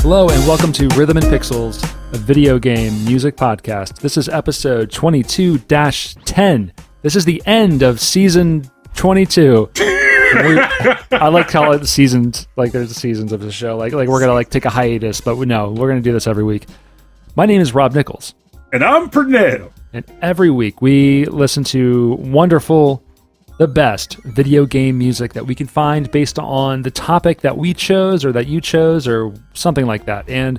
Hello and welcome to Rhythm and Pixels, a video game music podcast. This is episode 22-10. This is the end of season 22. I like to call it the seasons, like there's the seasons of the show. Like we're going to like take a hiatus, but no, we're going to do this every week. My name is Rob Nichols. And I'm Pernell. And every week we listen to wonderful, the best video game music that we can find based on the topic that we chose or that you chose or something like that. And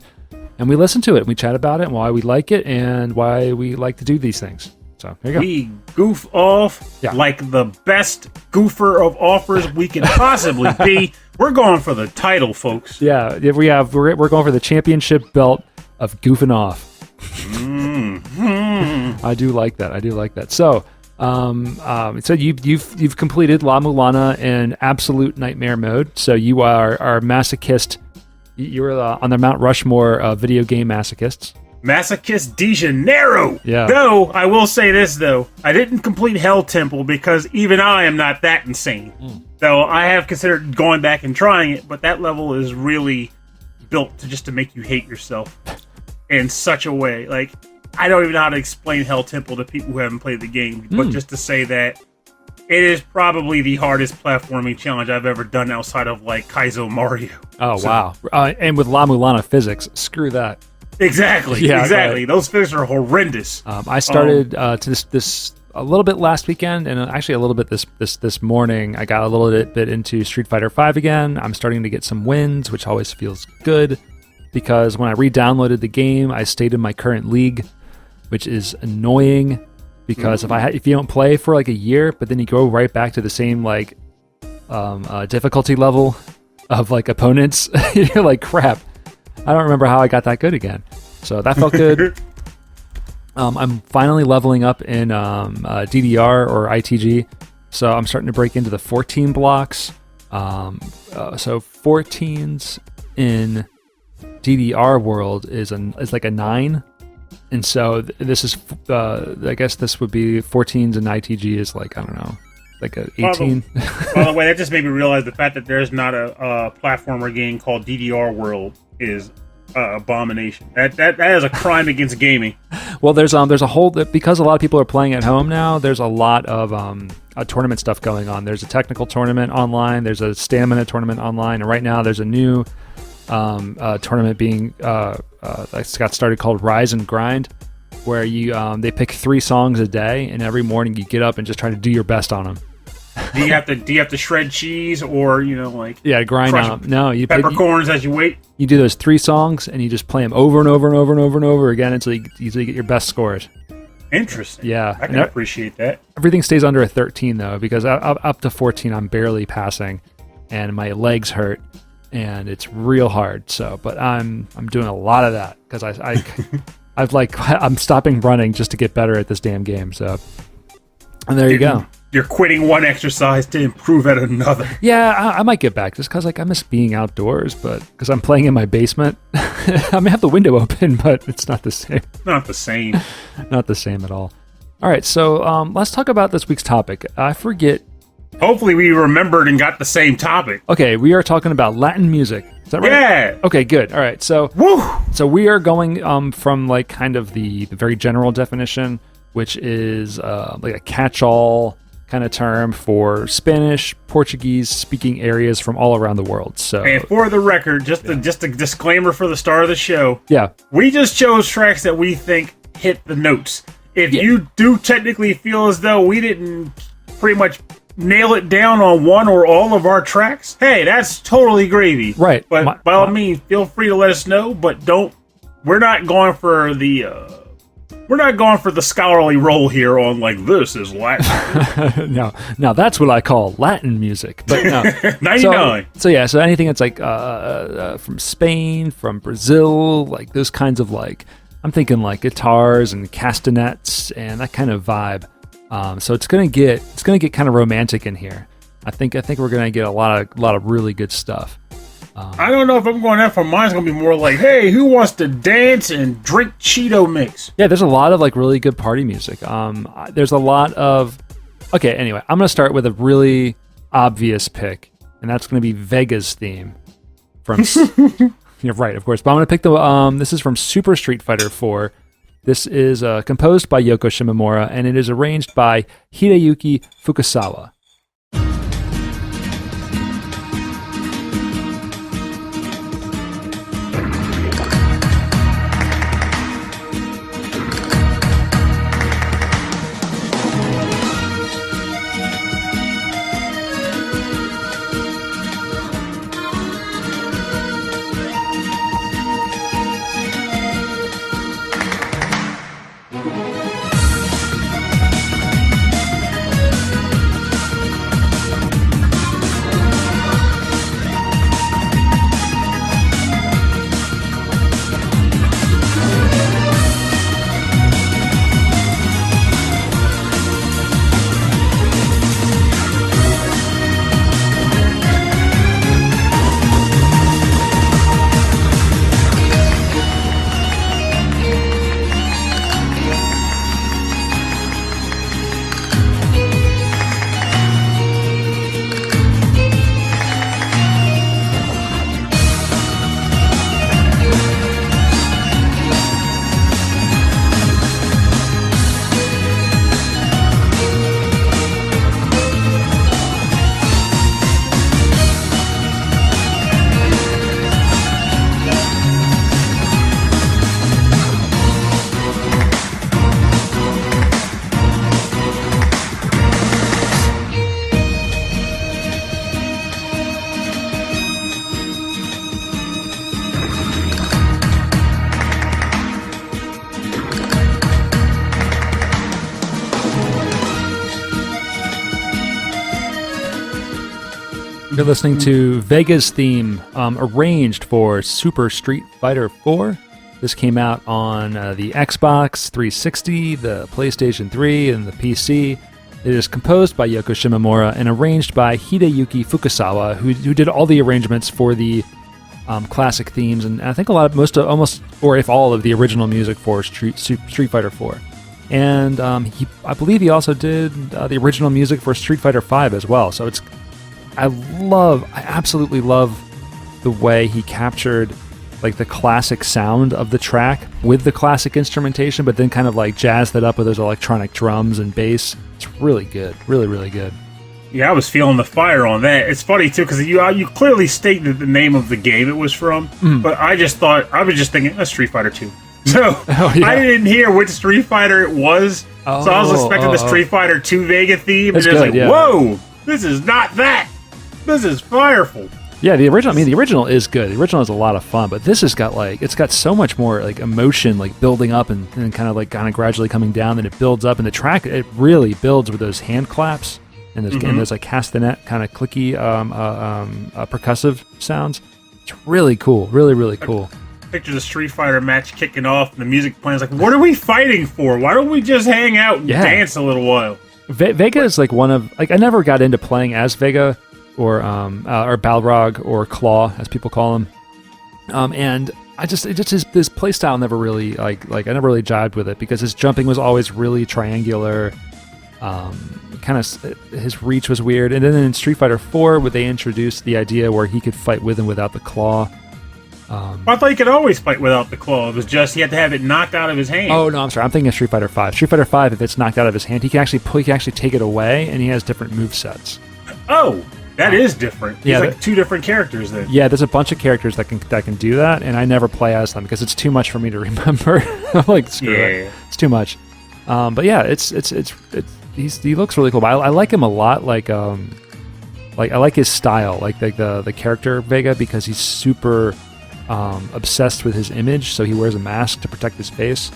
we listen to it and we chat about it and why we like it and why we like to do these things. So there you go. We goof off like the best goofer of offers we can possibly be. We're going for the title, folks. Yeah, we're going for the championship belt of goofing off. Mm-hmm. I do like that. So so you've completed La Mulana in absolute nightmare mode. So you are masochist. You're on the Mount Rushmore of video game masochists. Masochist de Janeiro. Yeah. Though I will say this though, I didn't complete Hell Temple because even I am not that insane. Though I have considered going back and trying it, but that level is really built to make you hate yourself in such a way. Like, I don't even know how to explain Hell Temple to people who haven't played the game, but just to say that it is probably the hardest platforming challenge I've ever done outside of, like, Kaizo Mario. Oh, so, wow. And with La Mulana physics, screw that. Exactly. Yeah, exactly. right. Those physics are horrendous. I started to this a little bit last weekend, and actually a little bit this morning. I got a little bit into Street Fighter V again. I'm starting to get some wins, which always feels good, because when I re-downloaded the game, I stayed in my current league, which is annoying, because if you don't play for like a year, but then you go right back to the same like difficulty level of like opponents, you're like, crap, I don't remember how I got that good again. So that felt good. I'm finally leveling up in DDR or ITG, so I'm starting to break into the 14 blocks. So 14s in DDR world is like a 9. And so this is, I guess this would be 14s, and ITG is like, I don't know, like a 18. By the way, that just made me realize the fact that there's not a platformer game called DDR World is abomination. That is a crime against gaming. Well, there's a whole, because a lot of people are playing at home now, there's a lot of tournament stuff going on. There's a technical tournament online. There's a stamina tournament online. And right now there's a new tournament being it's got started called Rise and Grind, where you they pick 3 songs a day, and every morning you get up and just try to do your best on them. Do you have to shred cheese or grind them? No, you peppercorns as you wait. You do those 3 songs and you just play them over and over and over and over and over again until you get your best scores. Interesting. Yeah, I can appreciate that. Everything stays under a 13 though, because up to 14 I'm barely passing, and my legs hurt. And it's real hard. So, but I'm doing a lot of that because I'm stopping running just to get better at this damn game. So, and there you go. You're quitting one exercise to improve at another. Yeah, I might get back just because I miss being outdoors, but because I'm playing in my basement, I may have the window open, but it's not the same. Not the same. Not the same at all. All right, so let's talk about this week's topic. I forget. Hopefully we remembered and got the same topic. Okay, we are talking about Latin music. Is that right? Yeah. Okay, good. All right, so So we are going from like kind of the very general definition, which is like a catch-all kind of term for Spanish, Portuguese speaking areas from all around the world. So, and for the record, just a disclaimer for the start of the show. Yeah. We just chose tracks that we think hit the notes. If you do technically feel as though we didn't pretty much nail it down on one or all of our tracks, hey, that's totally gravy. Right. But by all means, feel free to let us know, but we're not going for the scholarly role here on like this is Latin. No, now that's what I call Latin music. But no, 99. So anything that's like from Spain, from Brazil, like those kinds of like, I'm thinking like guitars and castanets and that kind of vibe. So it's gonna get kind of romantic in here. I think we're gonna get a lot of really good stuff. I don't know if I'm going that far. Mine's gonna be more like, hey, who wants to dance and drink Cheeto mix? Yeah, there's a lot of like really good party music. There's a lot of. Okay, anyway, I'm gonna start with a really obvious pick, and that's gonna be Vega's theme from. You're right, of course. But I'm going to pick this is from Super Street Fighter 4. This is composed by Yoko Shimomura, and it is arranged by Hideyuki Fukusawa. You're listening to Vega's theme, arranged for Super Street Fighter 4. This came out on the Xbox 360, the PlayStation 3, and the PC. It is composed by Yoko Shimomura and arranged by Hideyuki Fukusawa, who did all the arrangements for the classic themes, and I think almost, or if all of the original music for Street Fighter 4. And I believe he also did the original music for Street Fighter 5 as well. So I absolutely love the way he captured like the classic sound of the track with the classic instrumentation, but then kind of like jazzed it up with those electronic drums and bass. It's really good, really, really good. Yeah, I was feeling the fire on that. It's funny too because you clearly stated the name of the game it was from, but I was just thinking Street Fighter 2. So I didn't hear which Street Fighter it was, so I was expecting the Street Fighter 2 Vega theme, and whoa, this is not that. This is fireful. Yeah, the original is good. The original is a lot of fun, but this has got it's got so much more like emotion, like building up and kind of gradually coming down. Then it builds up, and the track it really builds with those hand claps and those like castanet kind of clicky percussive sounds. It's really cool, really really cool. Picture the Street Fighter match kicking off, and the music playing. It's like, what are we fighting for? Why don't we just hang out and dance a little while? Vega is like one of I never got into playing as Vega. Or Balrog or Claw, as people call him, and his play style never really I never really jived with it because his jumping was always really triangular. His reach was weird, and then in Street Fighter 4, where they introduced the idea where he could fight with and without the claw. I thought he could always fight without the claw. It was just he had to have it knocked out of his hand. Oh no, I'm sorry. I'm thinking of Street Fighter 5. Street Fighter 5, if it's knocked out of his hand, he can actually take it away, and he has different movesets. Oh. That is different. There's like two different characters then. Yeah, there's a bunch of characters that can do that, and I never play as them because it's too much for me to remember. I'm like, screw it. It's too much. But yeah, he looks really cool. But I like him a lot. Like I like his style, like the character Vega, because he's super obsessed with his image. So he wears a mask to protect his face.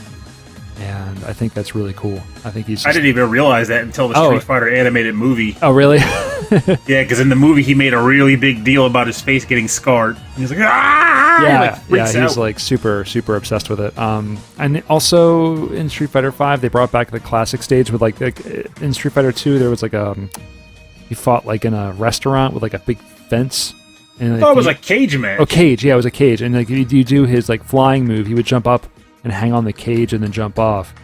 And I think that's really cool. I didn't even realize that until the Street Fighter animated movie. Oh, really? Yeah, because in the movie he made a really big deal about his face getting scarred. And he's like, ah! He's like super, super obsessed with it. And also in Street Fighter 5, they brought back the classic stage with like in Street Fighter 2, there was like he fought like in a restaurant with like a big fence. And it was a cage match. Oh, cage. Yeah, it was a cage. And like you do his like flying move, he would jump up and hang on the cage and then jump off.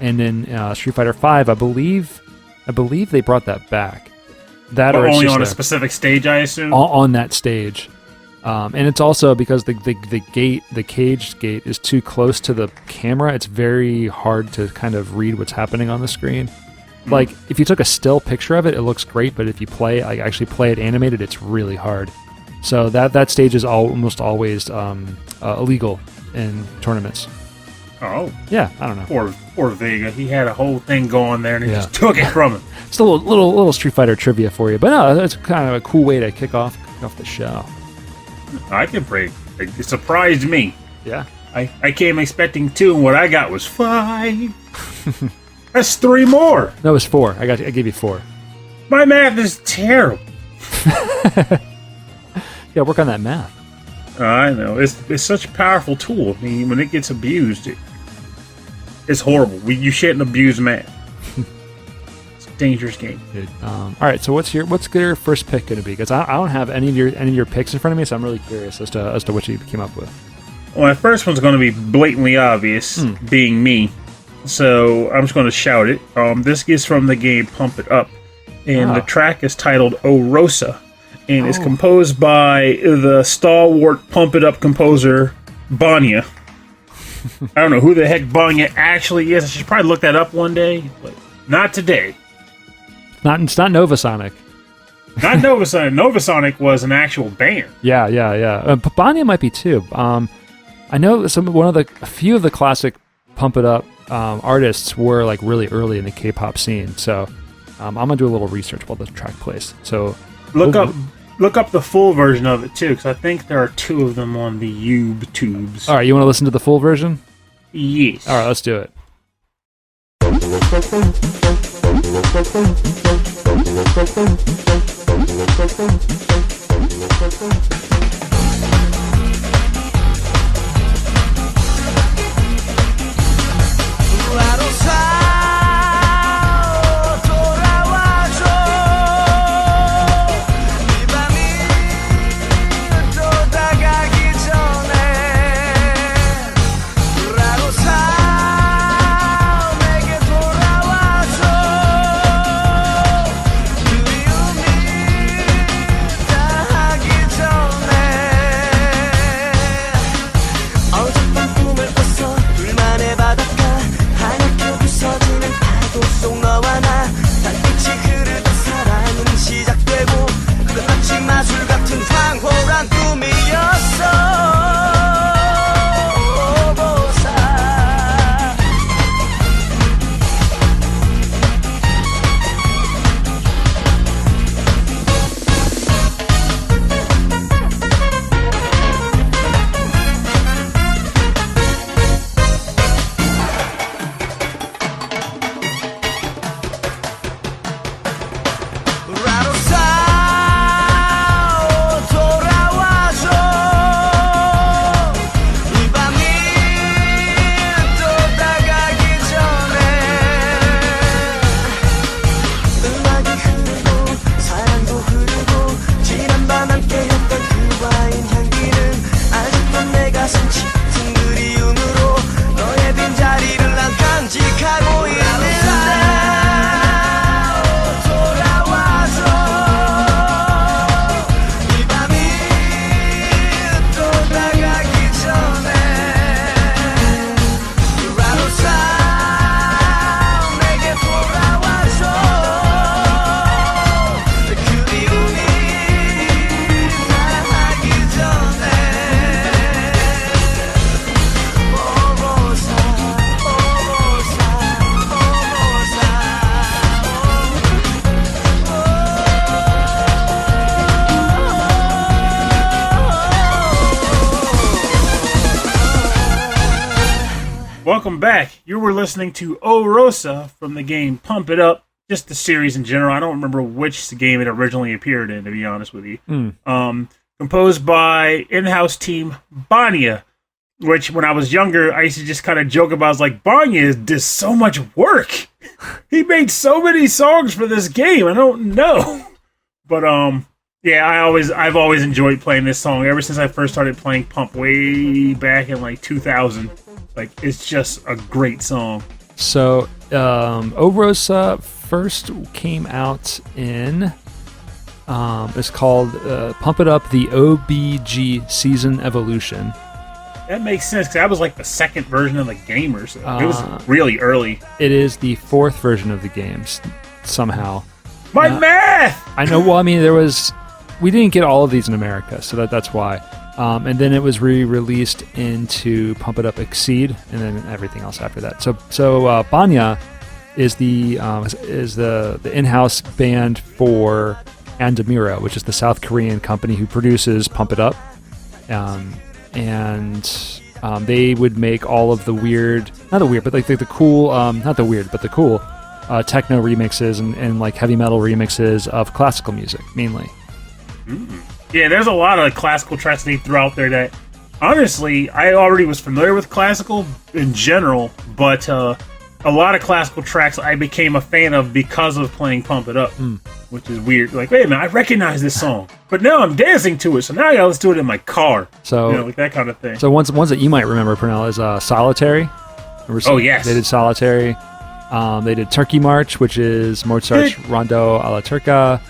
And in Street Fighter 5, I believe they brought that back. That or only on a specific stage, I assume? On that stage. And it's also because the cage gate is too close to the camera. It's very hard to kind of read what's happening on the screen. Like if you took a still picture of it, it looks great, but if you actually play it animated, it's really hard. So that stage is almost always illegal in tournaments. Oh. Yeah, I don't know. Or Vega. He had a whole thing going there and he just took it from him. It's a little Street Fighter trivia for you. But no, that's kind of a cool way to kick off the show. I can pray. It surprised me. Yeah. I came expecting 2 and what I got was 5. That's 3 more. No, it was 4. I gave you 4. My math is terrible. Yeah, work on that math. I know. It's such a powerful tool. I mean, when it gets abused, it's horrible. You shouldn't abuse math. It's a dangerous game. Good. All right. So what's your first pick going to be? Because I don't have any of your picks in front of me, so I'm really curious as to what you came up with. Well, my first one's going to be blatantly obvious, being me. So I'm just going to shout it. This is from the game Pump It Up, and the track is titled "Oh Rosa." And it's composed by the stalwart Pump It Up composer, Banya. I don't know who the heck Banya actually is. I should probably look that up one day, but not today. It's not Novasonic. Not Novasonic. Novasonic was an actual band. Yeah. Banya might be too. I know a few of the classic Pump It Up artists were like really early in the K-pop scene. So I'm gonna do a little research while the track plays. So Look up the full version of it, too, because I think there are 2 of them on the YouTubes. All right, you want to listen to the full version? Yes. All right, let's do it. Welcome back. You were listening to Oh Rosa from the game Pump It Up. Just the series in general. I don't remember which game it originally appeared in, to be honest with you. Composed by in-house team Banya, which when I was younger, I used to just kind of joke about. I was like, Banya did so much work. He made so many songs for this game. I don't know. But yeah, I've always enjoyed playing this song ever since I first started playing Pump way back in like 2000. Like, it's just a great song. So, O Rosa first came out in It's called Pump It Up, the OBG Season Evolution. That makes sense, because that was like the second version of the game or so. It was really early. It is the fourth version of the games, somehow. My math! I know, well, I mean, we didn't get all of these in America, so that's why. And then it was re-released into Pump It Up Exceed, and then everything else after that. So Banya is the in-house band for Miura, which is the South Korean company who produces Pump It Up. And they would make all of the the cool techno remixes and like heavy metal remixes of classical music, mainly. Yeah, there's a lot of classical tracks they threw out there that, honestly, I already was familiar with classical in general, but a lot of classical tracks I became a fan of because of playing Pump It Up, which is weird. Like, wait a minute, I recognize this song, but now I'm dancing to it, so now I gotta listen to it in my car. So, like that kind of thing. So ones that you might remember, Pernell, is Solitary. Yes. They did Solitary. They did Turkey March, which is Mozart's Rondo alla Turca.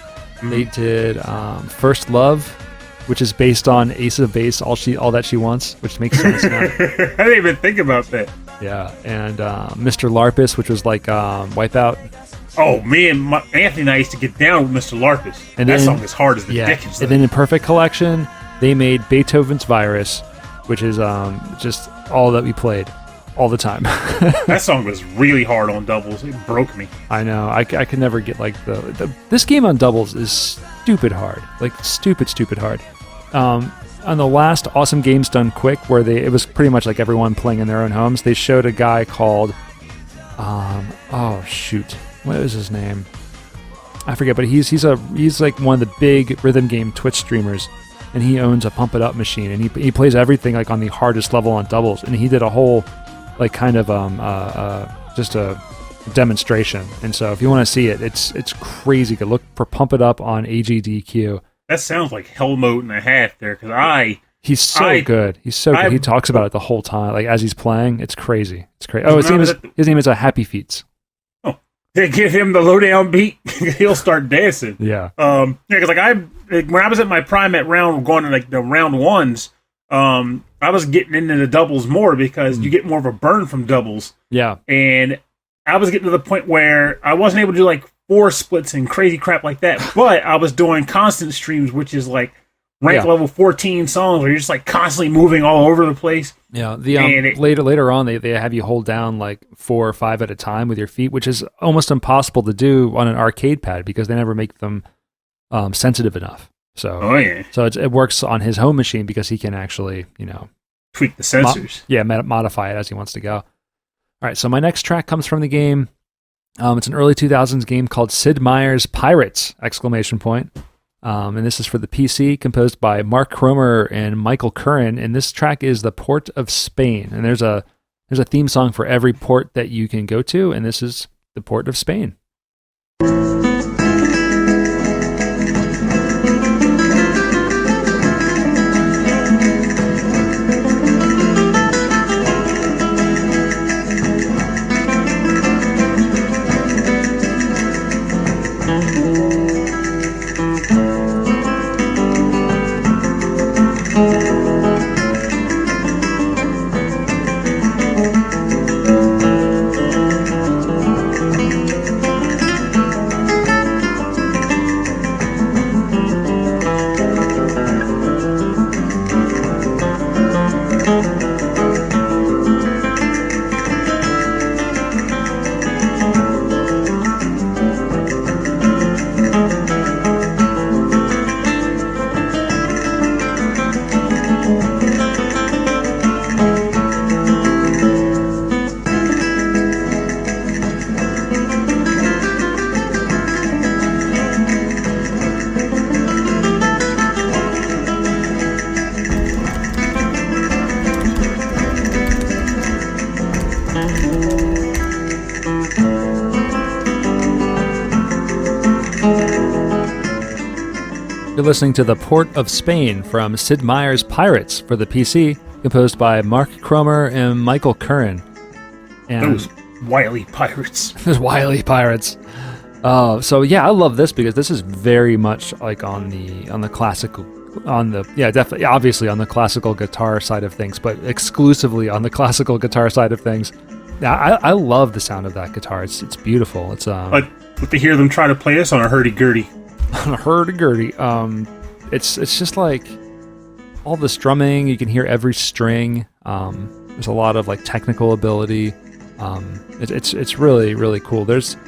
They did First Love, which is based on Ace of Base, All That She Wants, which makes sense now. I didn't even think about that. Yeah, and Mr. Larpus, which was like Wipeout. Oh, me and Anthony and I used to get down with Mr. Larpus. And that song is hard as the dickens. And then in Perfect Collection, they made Beethoven's Virus, which is just all that we played all the time. That song was really hard on doubles. It broke me. I know. I could never get like this game on doubles is stupid hard. Like stupid hard. On the last Awesome Games Done Quick, where it was pretty much like everyone playing in their own homes, they showed a guy called what is his name? I forget, but he's like one of the big rhythm game Twitch streamers, and he owns a Pump It Up machine, and he plays everything like on the hardest level on doubles, and he did a whole like kind of just a demonstration. And so if you want to see it, it's crazy good. Look for Pump It Up on AGDQ. That sounds like hell mode and a half there, because he's so good. He's so good. He talks about it the whole time, like as he's playing. It's crazy. It's crazy. Oh, his name is Happy Feets. Oh, they give him the lowdown beat. He'll start dancing. Yeah. Because when I was at my prime at going to like the round ones, I was getting into the doubles more because you get more of a burn from doubles. Yeah. And I was getting to the point where I wasn't able to do like 4 splits and crazy crap like that, but I was doing constant streams, which is like rank level 14 songs where you're just like constantly moving all over the place. Yeah. Later on, they have you hold down like 4 or 5 at a time with your feet, which is almost impossible to do on an arcade pad because they never make them sensitive enough. So, it works on his home machine because he can actually, tweak the sensors. Modify it as he wants to go. All right, so my next track comes from the game. It's an early 2000s game called Sid Meier's Pirates! ! And this is for the PC, composed by Mark Cromer and Michael Curran. And this track is the Port of Spain. And there's a theme song for every port that you can go to, and this is the Port of Spain. You're listening to The Port of Spain from Sid Meier's Pirates! For the PC, composed by Mark Cromer and Michael Curran. And those wily pirates. Those wily pirates. So yeah, I love this because this is very much like on the classical, definitely, obviously on the classical guitar side of things, but exclusively on the classical guitar side of things. I love the sound of that guitar. It's beautiful. It's But to hear them try to play this on a hurdy-gurdy. On a hurdy-gurdy. It's just like all the strumming. You can hear every string. There's a lot of like technical ability. It's really, really cool. There's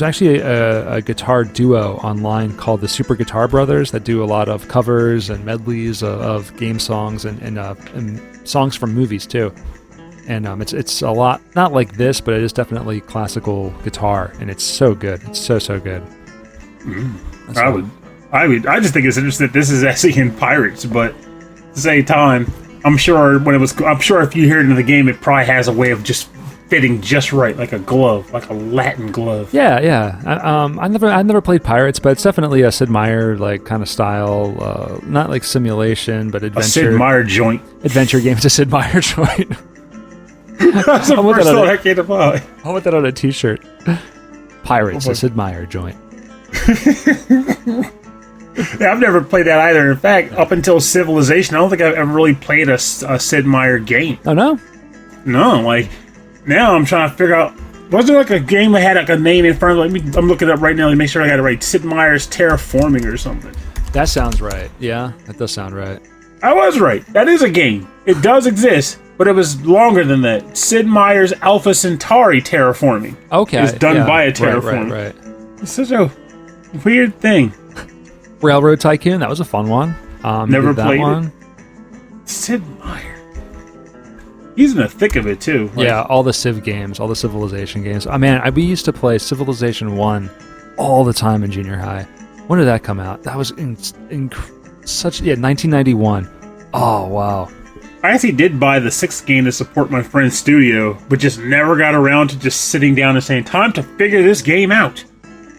actually a guitar duo online called the Super Guitar Brothers that do a lot of covers and medleys of game songs and songs from movies too. And it's a lot, not like this, but it is definitely classical guitar, and it's so good. It's so good. I just think it's interesting that this is actually in Pirates, but at the same time, I'm sure if you hear it in the game, it probably has a way of just fitting just right, like a glove, like a Latin glove. Yeah. I never played Pirates, but it's definitely a Sid Meier like kind of style, not like simulation, but adventure. A Sid Meier joint. Adventure game. It's a Sid Meier joint. That's the first thought I came to mind. I want that on a T-shirt. Pirates, a Sid Meier joint. Yeah, I've never played that either. In fact, up until Civilization, I don't think I've ever really played a Sid Meier game. Oh, no? No, like, now I'm trying to figure out, was there like a game that had like a name in front of it? I'm looking it up right now to make sure I got it right. Sid Meier's Terraforming or something. That sounds right. Yeah, that does sound right. I was right. That is a game. It does exist, but it was longer than that. Sid Meier's Alpha Centauri Terraforming. Okay. Is done by a terraformer. Right. It's such a weird thing. Railroad Tycoon, that was a fun one. Never that played one. it. Sid Meier. He's in the thick of it, too. Like, yeah, all the Civ games, all the Civilization games. We used to play Civilization 1 all the time in junior high. When did that come out? That was in 1991. Oh, wow. I actually did buy the 6th game to support my friend's studio, but just never got around to just sitting down and saying, time to figure this game out.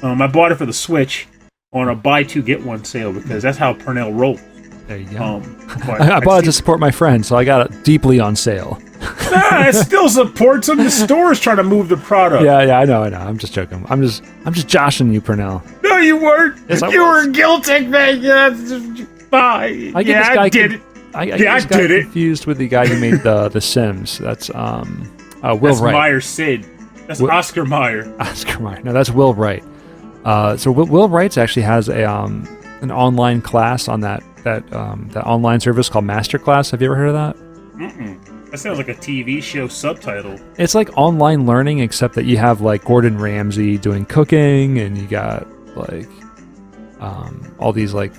I bought it for the Switch on a buy two get one sale because that's how Purnell rolls. There you go. I bought it to support my friend, so I got it deeply on sale. Nah, it still supports them. The store's trying to move the product. Yeah, I know. I'm just joking. I'm just joshing you, Purnell. No, you weren't. Yes, you were guilty, man. Bye. I did it. I got confused with the guy who made the Sims. That's Will Wright. Meyer Sid. That's Oscar Meyer. Oscar Meyer. No, that's Will Wright. So Will Wright actually has an online class on that online service called Masterclass. Have you ever heard of that? Mm-mm. That sounds like a TV show subtitle. It's like online learning, except that you have like Gordon Ramsay doing cooking, and you got like all these like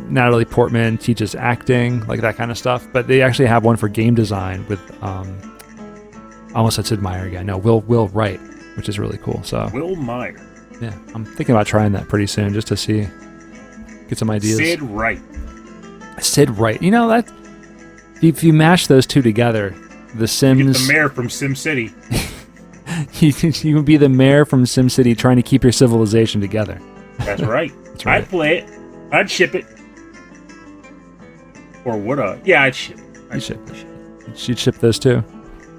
Natalie Portman teaches acting, like that kind of stuff. But they actually have one for game design with I almost said Sid Meier again. No, Will Wright, which is really cool. So Will Meyer. Yeah, I'm thinking about trying that pretty soon just to get some ideas. Sid Wright. You know that if you mash those two together, the Sims. You get the mayor from SimCity. you can be the mayor from SimCity trying to keep your civilization together. That's right. That's right. I'd play it. I'd ship it. Or would I? Yeah, I'd ship it. You'd ship those too?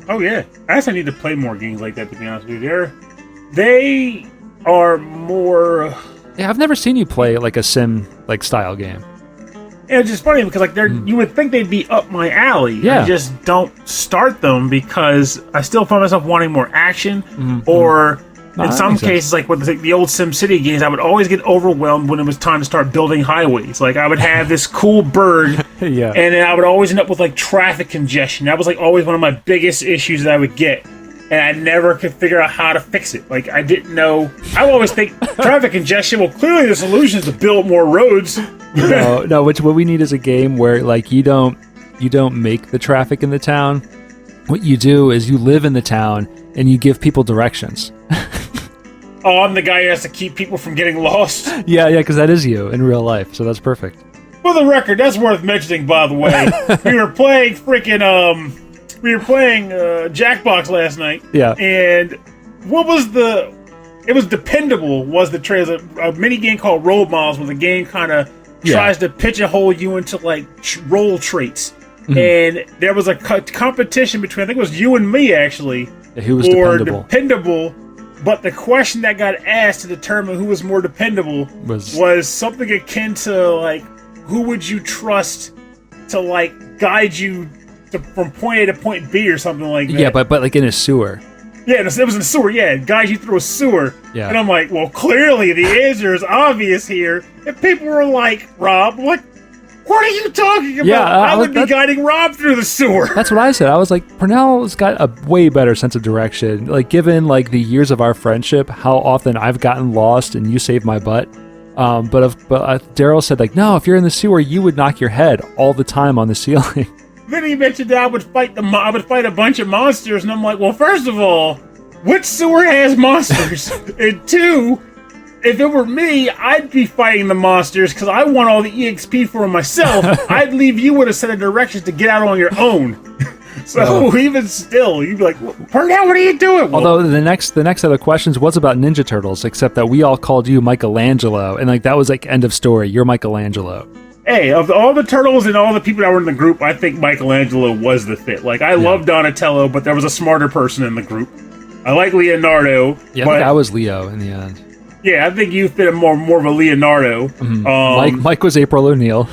Oh, yeah. I actually need to play more games like that, to be honest with you. They are more... Yeah, I've never seen you play like a sim like style game. Yeah, it's just funny because like you would think they'd be up my alley. Yeah. I just don't start them because I still find myself wanting more action or... In some cases, like with the old SimCity games, I would always get overwhelmed when it was time to start building highways. Like, I would have this cool bird, yeah, and then I would always end up with, like, traffic congestion. That was, like, always one of my biggest issues that I would get. And I never could figure out how to fix it. Like, I didn't know... I would always think, traffic congestion, well, clearly the solution is to build more roads. No, what we need is a game where, like, you don't make the traffic in the town. What you do is you live in the town, and you give people directions. Oh, I'm the guy who has to keep people from getting lost? Yeah, because that is you in real life, so that's perfect. For the record, that's worth mentioning, by the way. We were playing Jackbox last night. Yeah. And it was Dependable was the trailer. A mini game called Road Miles where the game kind of tries to pigeonhole you into, like, role traits. Mm-hmm. And there was a competition between, I think it was you and me, actually. Yeah, who was for dependable? But the question that got asked to determine who was more dependable was something akin to, like, who would you trust to, like, guide you from point A to point B or something like that. Yeah, but like in a sewer. Yeah, it was in a sewer, yeah. Guys, you through a sewer. Yeah. And I'm like, well, clearly the answer is obvious here. And people were like, Rob, what are you talking about? Yeah, I would be guiding Rob through the sewer. That's what I said. I was like, Purnell's got a way better sense of direction. Like, given like the years of our friendship, how often I've gotten lost and you saved my butt. But Daryl said, like, no, if you're in the sewer, you would knock your head all the time on the ceiling. Then he mentioned that I would fight a bunch of monsters, and I'm like, well, first of all, which sewer has monsters? And two, if it were me, I'd be fighting the monsters because I want all the EXP for myself. I'd leave you with a set of directions to get out on your own. So even still, you'd be like, Purnell, what are you doing? Although the next set of questions was about Ninja Turtles, except that we all called you Michelangelo, and like that was like end of story. You're Michelangelo. Hey, of all the turtles and all the people that were in the group, I think Michelangelo was the fit. Like, I love Donatello, but there was a smarter person in the group. I like Leonardo. Yeah, I think I was Leo in the end. Yeah, I think you fit more of a Leonardo. Mm-hmm. Mike was April O'Neil.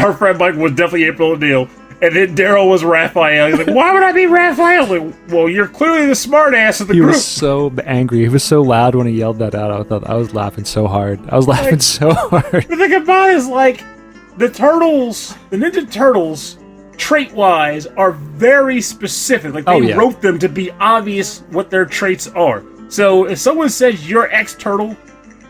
Our friend Mike was definitely April O'Neil. And then Daryl was Rafael. He's like, why would I be Rafael? Like, well, you're clearly the smart ass of the group. He was so angry. He was so loud when he yelled that out. I was laughing so hard. So hard. The thing about it is, like, the Ninja Turtles, trait-wise, are very specific. Like, they wrote them to be obvious what their traits are. So, if someone says you're X-Turtle,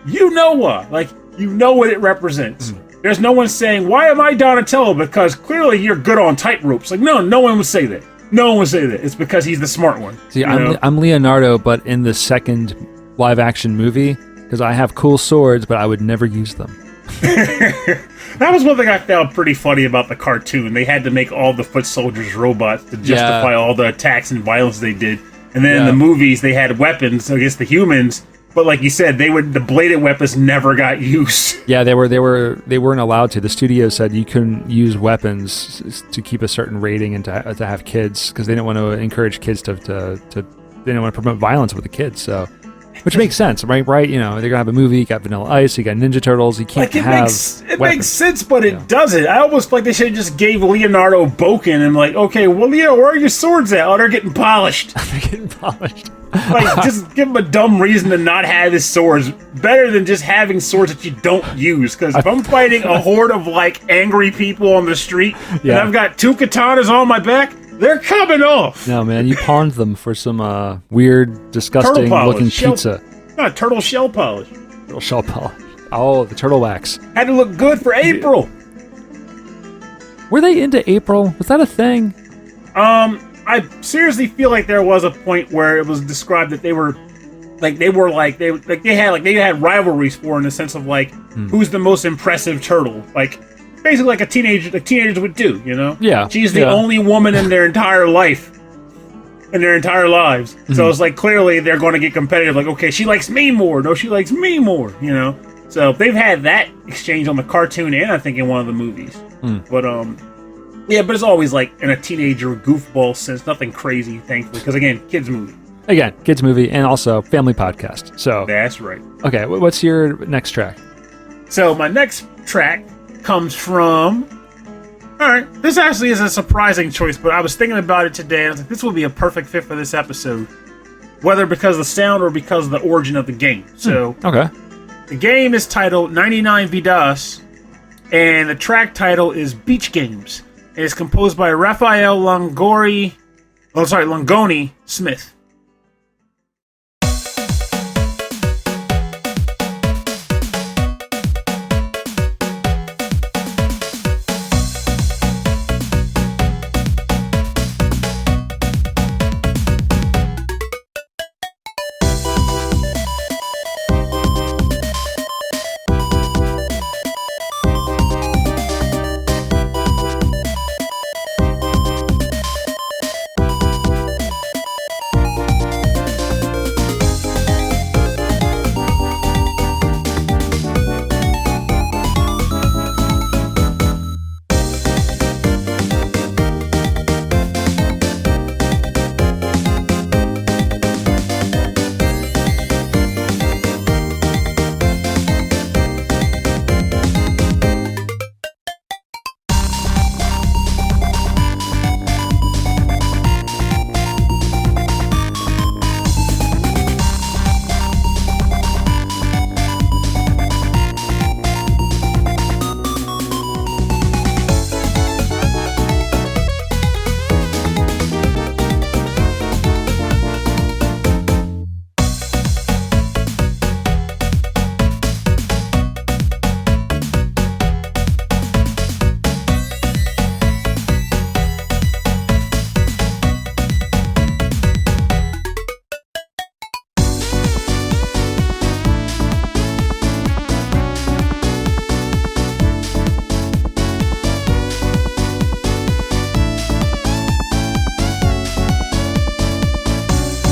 you know what. Like, you know what it represents. There's no one saying, why am I Donatello? Because clearly you're good on tight ropes. Like, no one would say that. No one would say that. It's because he's the smart one. See, I'm Leonardo, but in the second live-action movie, because I have cool swords, but I would never use them. That was one thing I found pretty funny about the cartoon. They had to make all the foot soldiers robots to justify all the attacks and violence they did. And then in the movies, they had weapons against the humans. But like you said, the bladed weapons never got used. Yeah, they weren't allowed to. The studio said you couldn't use weapons to keep a certain rating and to have kids because they didn't want to encourage kids to they didn't want to promote violence with the kids. So, which makes sense, right? You know, they're gonna have a movie. You got Vanilla Ice, you got Ninja Turtles. You can't it makes sense, but it doesn't. I almost feel like they should have just gave Leonardo Boken and like, okay, well, Leo, where are your swords at? Oh, they're getting polished. They're getting polished. Like, just give him a dumb reason to not have his swords. Better than just having swords that you don't use. Because if I'm fighting a horde of, like, angry people on the street, and I've got 2 katanas on my back, they're coming off. No, man, you pawned them for some weird, disgusting-looking pizza. No, turtle shell polish. Turtle shell polish. Oh, the turtle wax. Had to look good for April. Were they into April? Was that a thing? I seriously feel like there was a point where it was described that they had rivalries for, in the sense of like who's the most impressive turtle, like basically like teenagers would do, you know? Yeah. She's the only woman in their entire life, in their entire lives. So it's like clearly they're going to get competitive. Like, okay, she likes me more. No, she likes me more. You know. So they've had that exchange on the cartoon and I think in one of the movies. But yeah, but it's always like in a teenager goofball sense, nothing crazy, thankfully, because again, kids movie. Again, kids movie, and also family podcast. So that's right. Okay, what's your next track? So my next track comes from. All right, this actually is a surprising choice, but I was thinking about it today. I was like, this would be a perfect fit for this episode, whether because of the sound or because of the origin of the game. So okay, the game is titled 99 Vidas, and the track title is Beach Games. It is composed by Rafael Langoni Smith.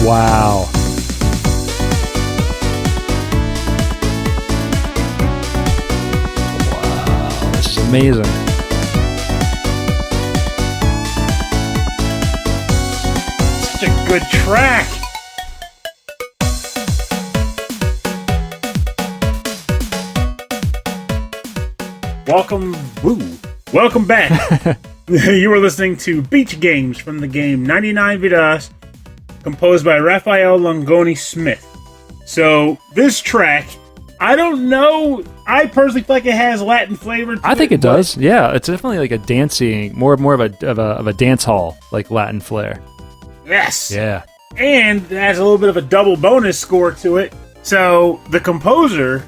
Wow. Wow, this is amazing. Such a good track. Welcome back. You were listening to Beach Games from the game 99 Vidas, composed by Rafael Langoni Smith. So this track, I don't know. I personally feel like it has Latin flavor to it. I think it does. Yeah, it's definitely like a dancing, more of a dance hall like Latin flair. Yes. Yeah. And it has a little bit of a double bonus score to it. So the composer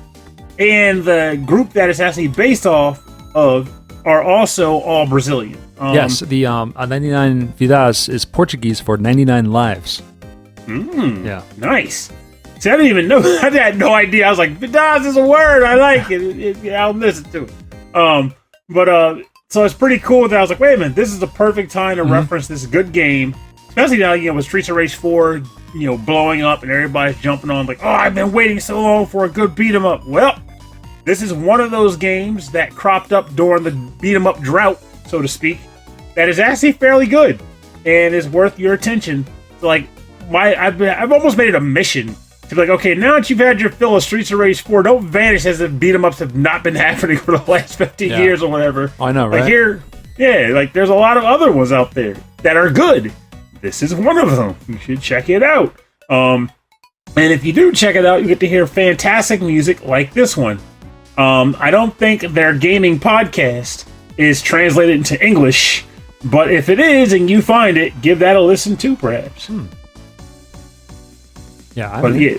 and the group that it's actually based off of are also all Brazilian. Yes, the 99 Vidas is Portuguese for 99 lives. Yeah. Nice. See, I didn't even know. I had no idea. I was like, Vidas is a word. I like it. I'll listen to it. So it's pretty cool that I was like, wait a minute, this is the perfect time to reference this good game. Especially now, with Streets of Rage 4, blowing up and everybody's jumping on like, oh, I've been waiting so long for a good beat 'em up. Well, this is one of those games that cropped up during the beat 'em up drought, so to speak, that is actually fairly good and is worth your attention. So, like, I've almost made it a mission to be like, okay, now that you've had your fill of Streets of Rage 4, don't vanish as if beat 'em ups have not been happening for the last 15 years or whatever. I know, right? Like there's a lot of other ones out there that are good. This is one of them. You should check it out. And if you do check it out, you get to hear fantastic music like this one. I don't think their gaming podcast is translated into English, but if it is and you find it, give that a listen too, perhaps. Yeah,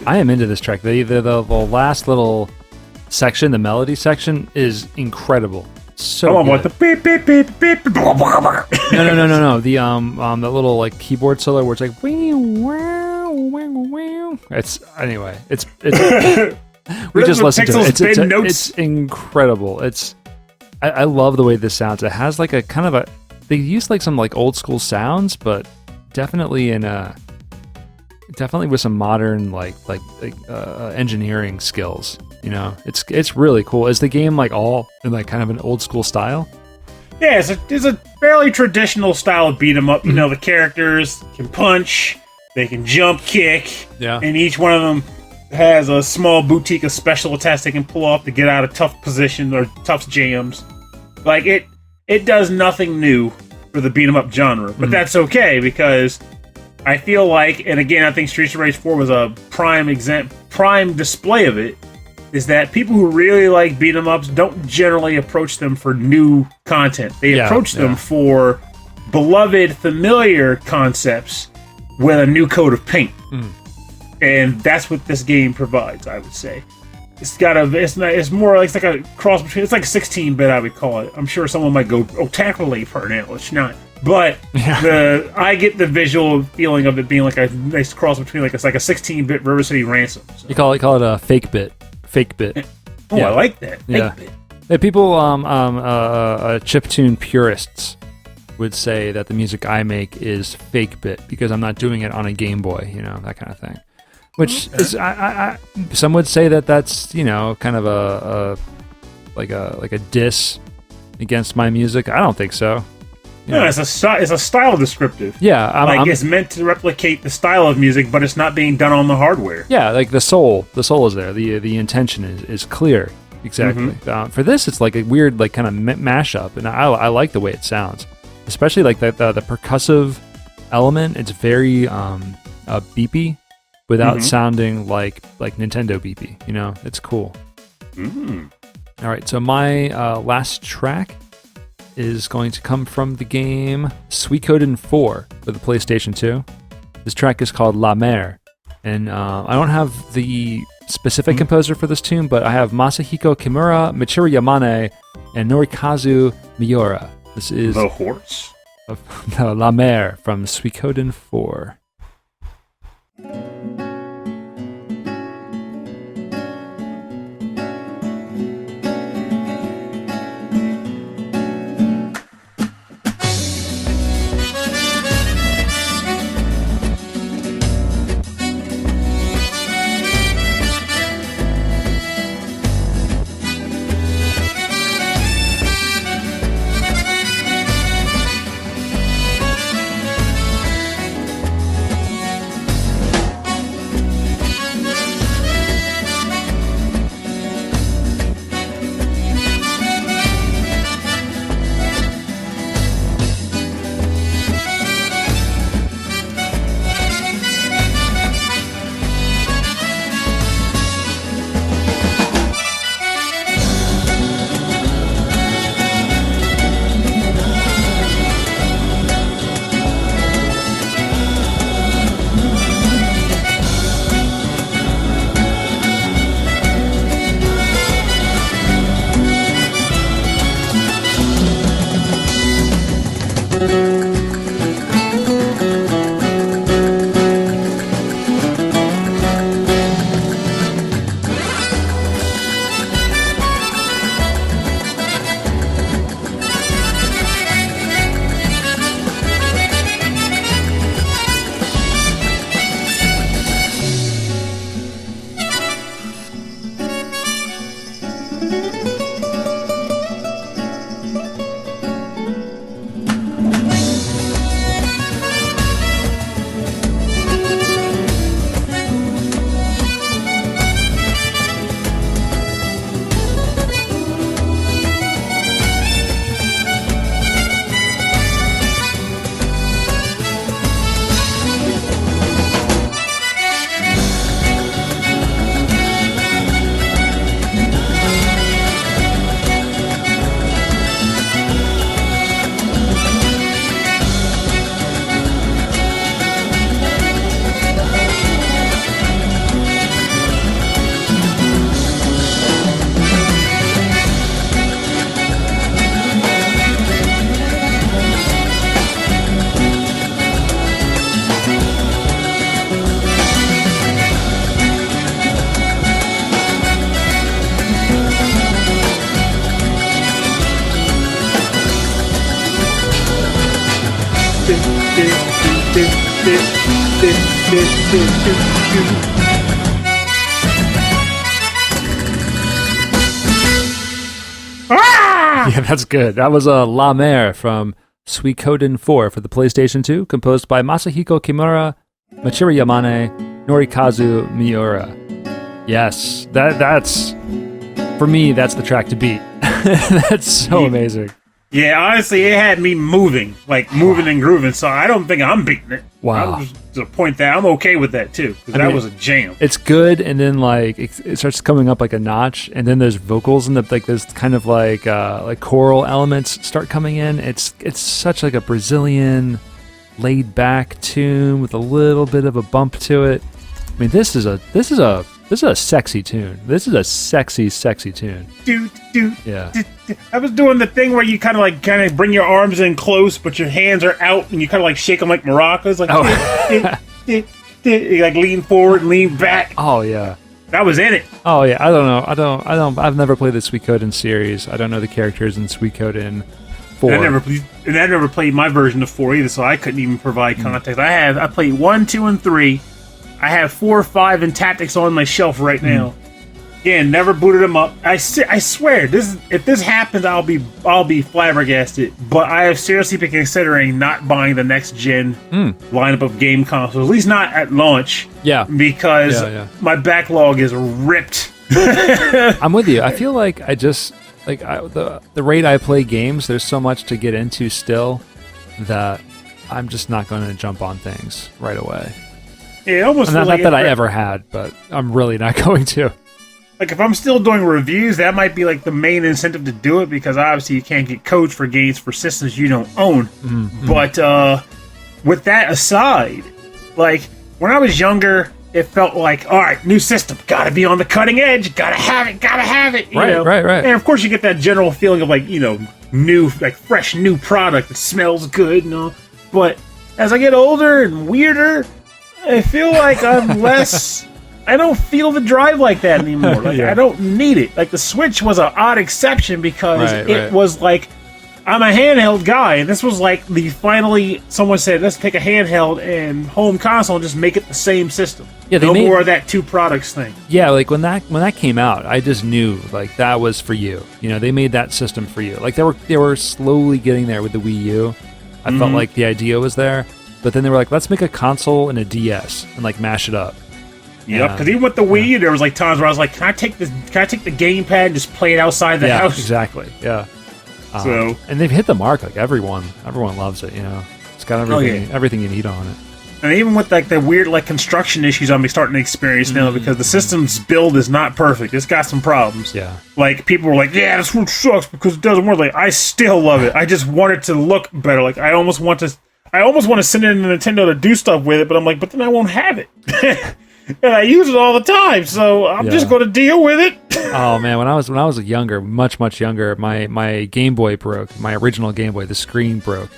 I am into this track. The last little section, the melody section, is incredible. So what the beep beep beep beep. No. The little like keyboard solo where it's like wow. It's we just listened to it. It's incredible. I love the way this sounds. It has like a kind of they use like some like old school sounds, but definitely with some modern like engineering skills. It's really cool. Is the game like all in like kind of an old school style? Yeah, it's a fairly traditional style of beat 'em up. The characters can punch, they can jump, kick, and each one of them has a small boutique of special attacks they can pull off to get out of tough positions or tough jams. Like it does nothing new for the beat 'em up genre, but that's okay because I feel like, and again, I think Streets of Rage 4 was a prime display of it. Is that people who really like beat 'em ups don't generally approach them for new content. They approach them for beloved, familiar concepts with a new coat of paint. And that's what this game provides, I would say. It's like a cross between, it's like 16-bit, I would call it. I'm sure someone might go, oh, tactically for an it's not. But I get the visual feeling of it being like a nice cross between like a 16-bit River City Ransom. So. You call it a fake bit. Oh, yeah. I like that. Fake bit. Yeah, people, chiptune purists would say that the music I make is fake bit because I'm not doing it on a Game Boy, that kind of thing. Which is, some would say that that's, kind of a diss against my music. I don't think so. No, it's a style descriptive. Yeah, it's meant to replicate the style of music, but it's not being done on the hardware. Yeah, like the soul is there. The intention is clear. Exactly. For this, it's like a weird, like kind of mashup, and I like the way it sounds, especially like the percussive element. It's very beepy without sounding like Nintendo beepy. It's cool. All right, so my last track is going to come from the game Suikoden 4 for the PlayStation 2. This track is called La Mer, and I don't have the specific composer for this tune, but I have Masahiko Kimura, Michiru Yamane, and Norikazu Miura. This is the horse of La Mer from Suikoden 4. Yeah, that's good. That was La Mer from Suikoden 4 for the PlayStation 2, composed by Masahiko Kimura, Michiru Yamane, Norikazu Miura. Yes, that's for me. That's the track to beat. That's so amazing. Yeah, honestly, it had me moving and grooving. So I don't think I'm beating it. Wow. I'm just to the point that I'm okay with that too, because that was a jam. It's good, and then like it starts coming up like a notch, and then there's vocals and there's kind of like choral elements start coming in. It's such like a Brazilian laid back tune with a little bit of a bump to it. I mean, this is a sexy tune. This is a sexy tune. Yeah. I was doing the thing where you kind of bring your arms in close, but your hands are out, and you kind of like shake them like maracas, like you like lean forward and lean back. Oh yeah. That was in it. Oh yeah. I don't know. I've never played the Suikoden series. I don't know the characters in Suikoden 4. And I never played my version of 4 either, so I couldn't even provide context. I played 1, 2, and 3. I have 4, 5, and Tactics on my shelf right now. Again, never booted them up. I swear, if this happens, I'll be flabbergasted. But I have seriously been considering not buying the next gen lineup of game consoles, at least not at launch. Yeah, because my backlog is ripped. I'm with you. I feel like the rate I play games, there's so much to get into still that I'm just not going to jump on things right away. Yeah, almost not that I ever had, but I'm really not going to. Like, if I'm still doing reviews, that might be like the main incentive to do it, because obviously you can't get codes for games for systems you don't own. Mm-hmm. But with that aside, like, when I was younger, it felt like, all right, new system, gotta be on the cutting edge, gotta have it. Right. And of course, you get that general feeling of like, new, like fresh new product that smells good and all. But as I get older and weirder, I feel like I'm less. I don't feel the drive like that anymore. Like, I don't need it. Like, the Switch was an odd exception because it was like, I'm a handheld guy, and this was like someone said, let's take a handheld and home console and just make it the same system. Yeah, no more of that two products thing. Yeah, like when that came out, I just knew like that was for you. They made that system for you. Like they were slowly getting there with the Wii U. I felt like the idea was there. But then they were like, let's make a console and a DS and like mash it up. Yep, because even with the Wii U, there was like times where I was like, can I take the gamepad and just play it outside the house? Exactly. Yeah. And they've hit the mark. Like everyone loves it. It's got everything you need on it. And even with like the weird like construction issues I'm starting to experience now, because the system's build is not perfect. It's got some problems. Yeah. Like people were like, yeah, this one sucks because it doesn't work. Like I still love it. I just want it to look better. Like I almost want to send it in Nintendo to do stuff with it, but I'm like, but then I won't have it. And I use it all the time, so I'm just going to deal with it. Oh man, when I was younger, much younger, my Game Boy broke. My original Game Boy, the screen broke,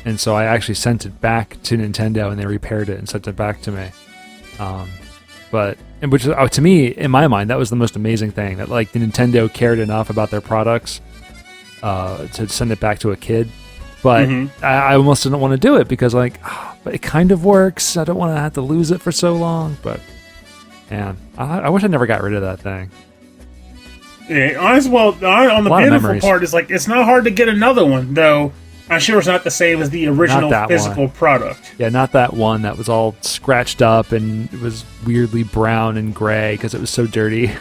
and so I actually sent it back to Nintendo, and they repaired it and sent it back to me. Which to me, in my mind, that was the most amazing thing, that like the Nintendo cared enough about their products to send it back to a kid. But I almost didn't want to do it because but it kind of works. I don't want to have to lose it for so long. But man, I wish I never got rid of that thing. Yeah, honestly, on the beautiful part is like it's not hard to get another one, though. I'm sure it's not the same as the original physical product. Yeah, not that one that was all scratched up and it was weirdly brown and gray because it was so dirty.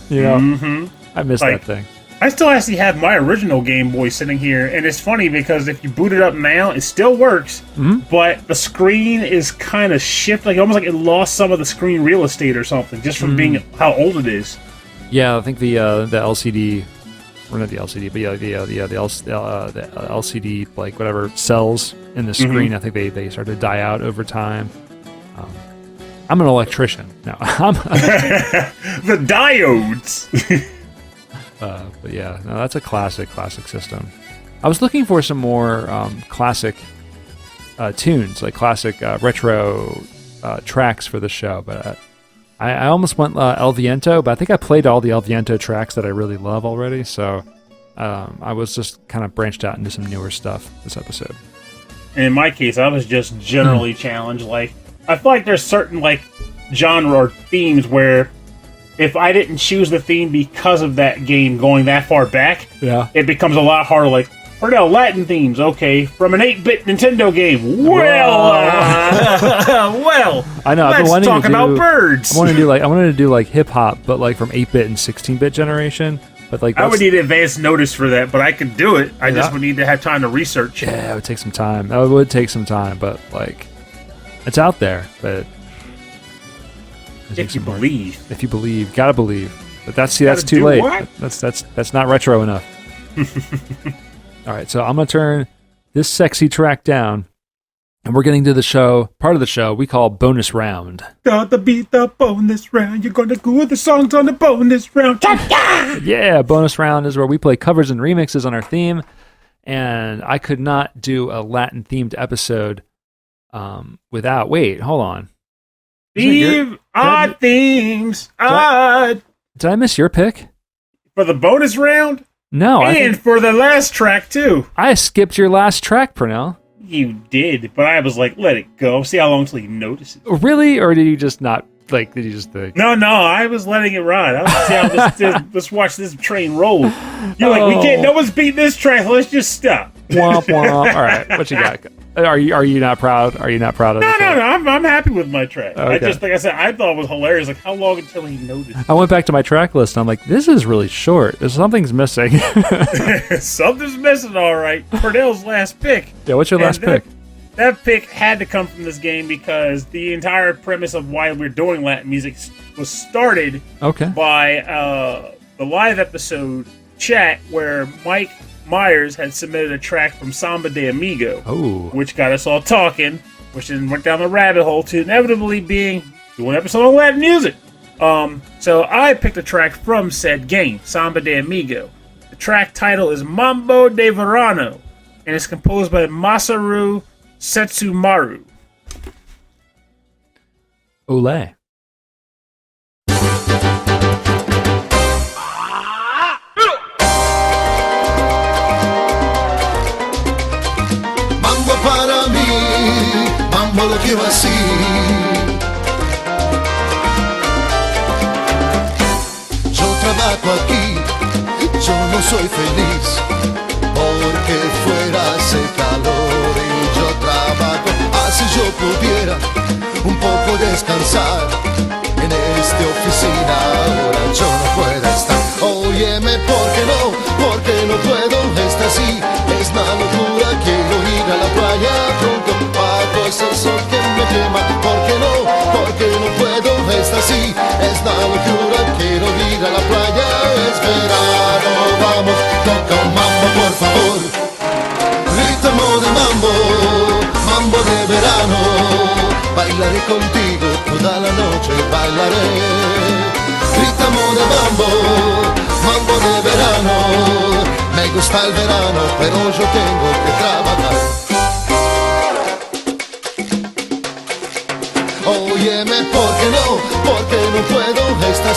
You know, I miss that thing. I still actually have my original Game Boy sitting here, and it's funny because if you boot it up now, it still works, but the screen is kind of shifted, almost like it lost some of the screen real estate or something, just from being how old it is. Yeah, I think the LCD. Or not the LCD, but the LCD, like whatever cells in the screen, I think they started to die out over time. I'm an electrician. No, I'm the diodes. But yeah, no, that's a classic system. I was looking for some more classic tunes, like classic retro tracks for the show, but I almost went El Viento, but I think I played all the El Viento tracks that I really love already, so I was just kind of branched out into some newer stuff this episode. In my case, I was just generally challenged. Like, I feel like there's certain like genre or themes where if I didn't choose the theme because of that game going that far back, it becomes a lot harder. Like, Pernell, Latin themes, okay, from an 8-bit Nintendo game. Well, I know. Let's talk about birds. I wanted to do like hip hop, but like from 8-bit and 16-bit generation. But like I would need advance notice for that, but I could do it. I just would need to have time to research. Yeah, it would take some time. That would take some time, but like it's out there. But if you believe, gotta believe. But that's too late. What? That's not retro enough. All right, so I'm going to turn this sexy track down, and we're getting to the part of the show we call Bonus Round. Gotta beat the bonus round. You're going to go with the songs on the bonus round. Yeah, Bonus Round is where we play covers and remixes on our theme, and I could not do a Latin-themed episode without... Wait, hold on. Leave our themes. Did I miss your pick? For the bonus round? No, and for the last track, too. I skipped your last track, Pernell. You did, but I was like, let it go. See how long till he notices. Really? Or did you just not, like, did you just think? No, I was letting it ride. I was see how let's watch this train roll. You're like, we can't, no one's beating this track, let's just stop. Womp, womp. All right, what you got? Are you not proud? Are you not proud of this? No, I'm happy with my track. Okay. I just, like I said, I thought it was hilarious. Like, how long until he noticed? I went back to my track list, and I'm like, this is really short. Something's missing. Something's missing, all right. Pernell's last pick. Yeah, what's your last pick? That pick had to come from this game because the entire premise of why we're doing Latin music was started by the live episode chat where Mike Myers had submitted a track from Samba de Amigo, which got us all talking, which then went down the rabbit hole to inevitably doing an episode on Latin music. So I picked a track from said game, Samba de Amigo. The track title is Mambo de Verano, and it's composed by Masaru Setsumaru. Olé. Para mí, mambo lo quiero así. Yo trabajo aquí, yo no soy feliz, porque fuera hace calor y yo trabajo. Así yo pudiera un poco descansar en esta oficina, ahora yo no puedo estar. Óyeme, porque no puedo estar así, es una locura, quiero ir a la playa pronto, bajo ese sol que me quema. Porque no puedo estar así, es una locura, quiero ir a la playa, es verano, vamos, toca un mambo por favor, ritmo de mambo, mambo de verano, bailaré contigo toda la noche, bailaré, ritmo de mambo, mambo de verano, me gusta el verano, pero yo tengo que trabajar.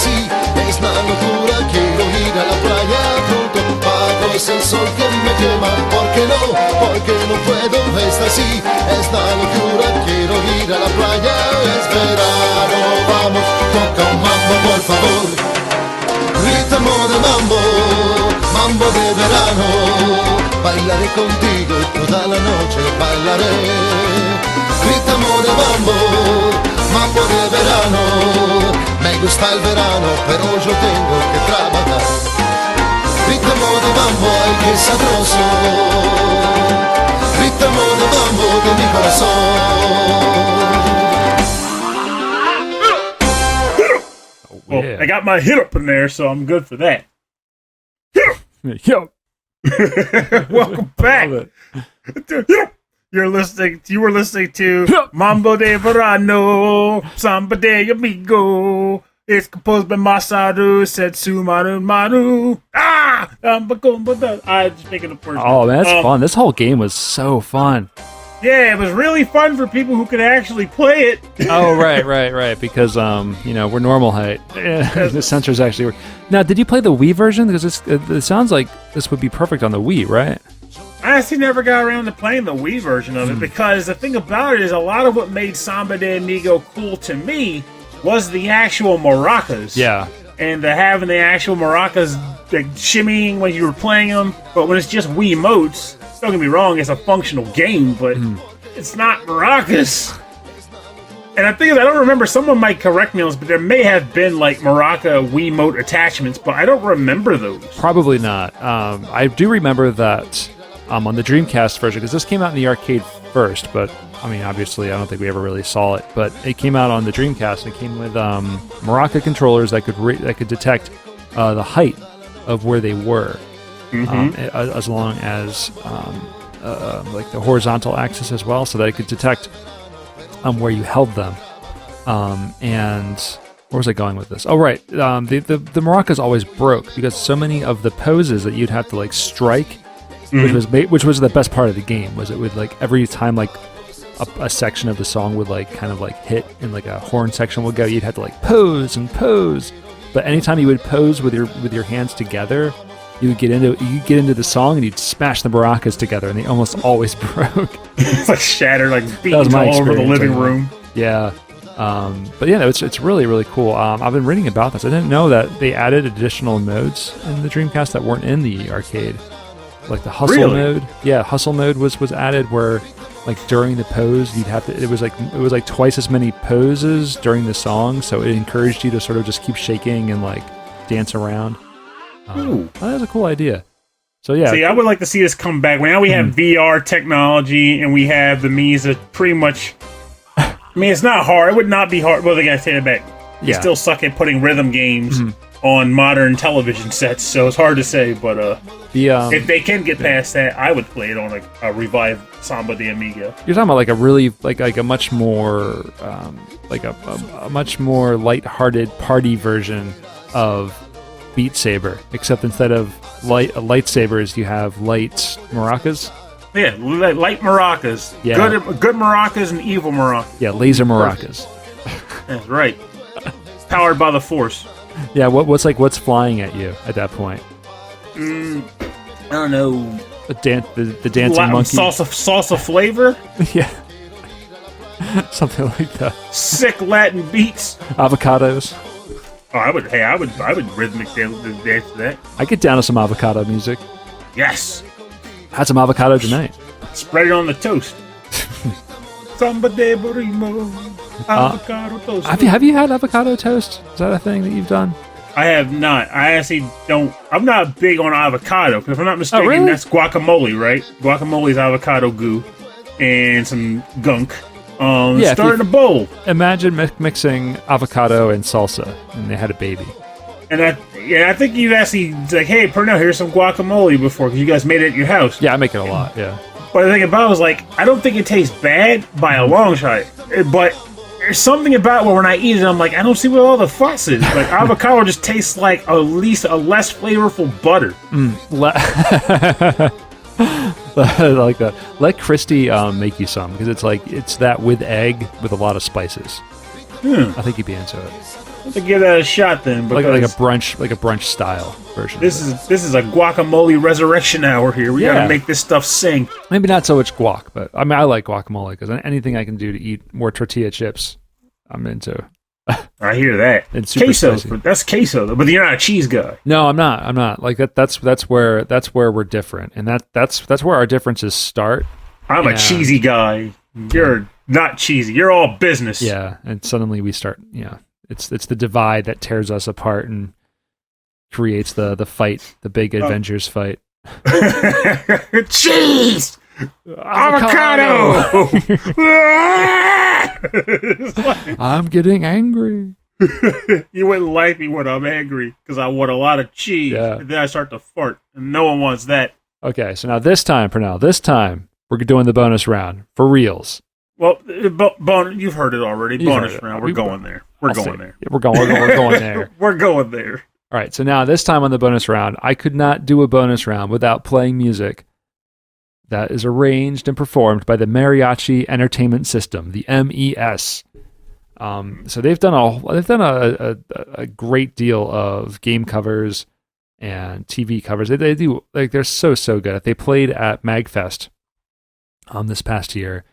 así, es la locura, quiero ir a la playa pronto, bajo ese sol que me quema, ¿por qué no? Porque no puedo, es así, es la locura, quiero ir a la playa, es verano, vamos, toca un mambo por favor, ritmo de mambo, mambo de verano, bailaré contigo y toda la noche bailaré, ritmo de mambo, mambo de verano, me gusta el verano, pero yo tengo que trabajar. Ritmo de mambo, ay que sabroso. Ritmo de mambo de mi corazón. Well, Yeah. I got my hit up in there, so I'm good for that. Yo, Welcome back. love it. You were listening to Mambo de Verano, Samba de Amigo. It's composed by Masaru, Setsumaru. I'm just making up words. Oh man, that's fun. This whole game was so fun. Yeah, it was really fun for people who could actually play it. Oh right. Because we're normal height. The sensors actually work. Now, did you play the Wii version? Because it sounds like this would be perfect on the Wii, right? I actually never got around to playing the Wii version of it because the thing about it is a lot of what made Samba de Amigo cool to me was the actual maracas. Yeah. And having the actual maracas like, shimmying when you were playing them. But when it's just Wii emotes, don't get me wrong, it's a functional game, but it's not maracas. And I think I don't remember, someone might correct me on this, but there may have been like maraca Wiimote attachments, but I don't remember those. Probably not. I do remember that on the Dreamcast version, because this came out in the arcade first, but I mean, obviously, I don't think we ever really saw it. But it came out on the Dreamcast, and it came with maraca controllers that could detect the height of where they were, as long as like the horizontal axis as well, so that it could detect where you held them. And where was I going with this? Oh, right. The maracas always broke because so many of the poses that you'd have to like strike, which was the best part of the game, was it would like every time like a section of the song would like kind of like hit and like a horn section would go, you'd have to like pose and pose. But anytime you would pose with your hands together, you'd get into the song and you'd smash the maracas together, and they almost always broke. It's like shattered, like beaten all over the living room. Yeah. But yeah, it's really, really cool. I've been reading about this. I didn't know that they added additional modes in the Dreamcast that weren't in the arcade. Like the hustle mode. Yeah, hustle mode was added where like during the pose you'd have to it was like twice as many poses during the song, so it encouraged you to sort of just keep shaking and like dance around. That was a cool idea. So yeah. See, I would like to see this come back. Now we have VR technology and we have the means to pretty much I mean, it's not hard. It would not be hard. Well, they gotta take it back. You still suck at putting rhythm games on modern television sets, so it's hard to say, but if they can get past that, I would play it on a revived Samba de Amigo. You're talking about like a really like a much more like a much more light-hearted party version of Beat Saber, except instead of lightsabers, you have light maracas. Yeah, light maracas. Yeah. Good maracas and evil maracas. Yeah, laser maracas. That's right. Powered by the Force. Yeah, what's flying at you at that point? I don't know. The dancing monkey. Salsa flavor? Yeah. Something like that. Sick Latin beats. Avocados. Oh, I would rhythmic dance to that. I get down to some avocado music. Yes. Had some avocado tonight. Spread it on the toast. Samba de Burimo. Avocado toast. Have you had avocado toast? Is that a thing that you've done? I have not. I actually don't. I'm not big on avocado, because if I'm not mistaken, really? that's guacamole, right? Guacamole's avocado goo and some gunk. Start in a bowl. Imagine mixing avocado and salsa, and they had a baby. And I think you actually like, hey, Pernell, here's some guacamole before, because you guys made it at your house. Yeah, I make it a lot. Yeah. But the thing about it was like, I don't think it tastes bad by a long shot, but there's something about when I eat it, I'm like, I don't see what all the fuss is. Like avocado just tastes like at least a less flavorful butter. I like that. Let Christy make you some, because it's that with egg with a lot of spices. I think you'd be into it. Let's give that a shot then. like a brunch style version. This is a guacamole resurrection hour here. We gotta make this stuff sing. Maybe not so much guac, but I mean I like guacamole because anything I can do to eat more tortilla chips, I'm into. I hear that. It's super queso, spicy. that's queso though. But you're not a cheese guy. No, I'm not. Like that's where we're different, and that's where our differences start. I'm a cheesy guy. You're not cheesy. You're all business. Yeah, and suddenly we start. It's the divide that tears us apart and creates the fight, the big Avengers fight. Cheese, avocado. I'm getting angry. You wouldn't like me when I'm angry because I want a lot of cheese, and then I start to fart, and no one wants that. Okay, so now this time we're doing the bonus round for reals. Well, you've heard it already. Bonus round. We're going there. We're going there. We're going there. We're going there. All right, so now this time on the bonus round, I could not do a bonus round without playing music that is arranged and performed by the Mariachi Entertainment System, the MES. So they've done a great deal of game covers and TV covers. They do they're so good. They played at MagFest this past year.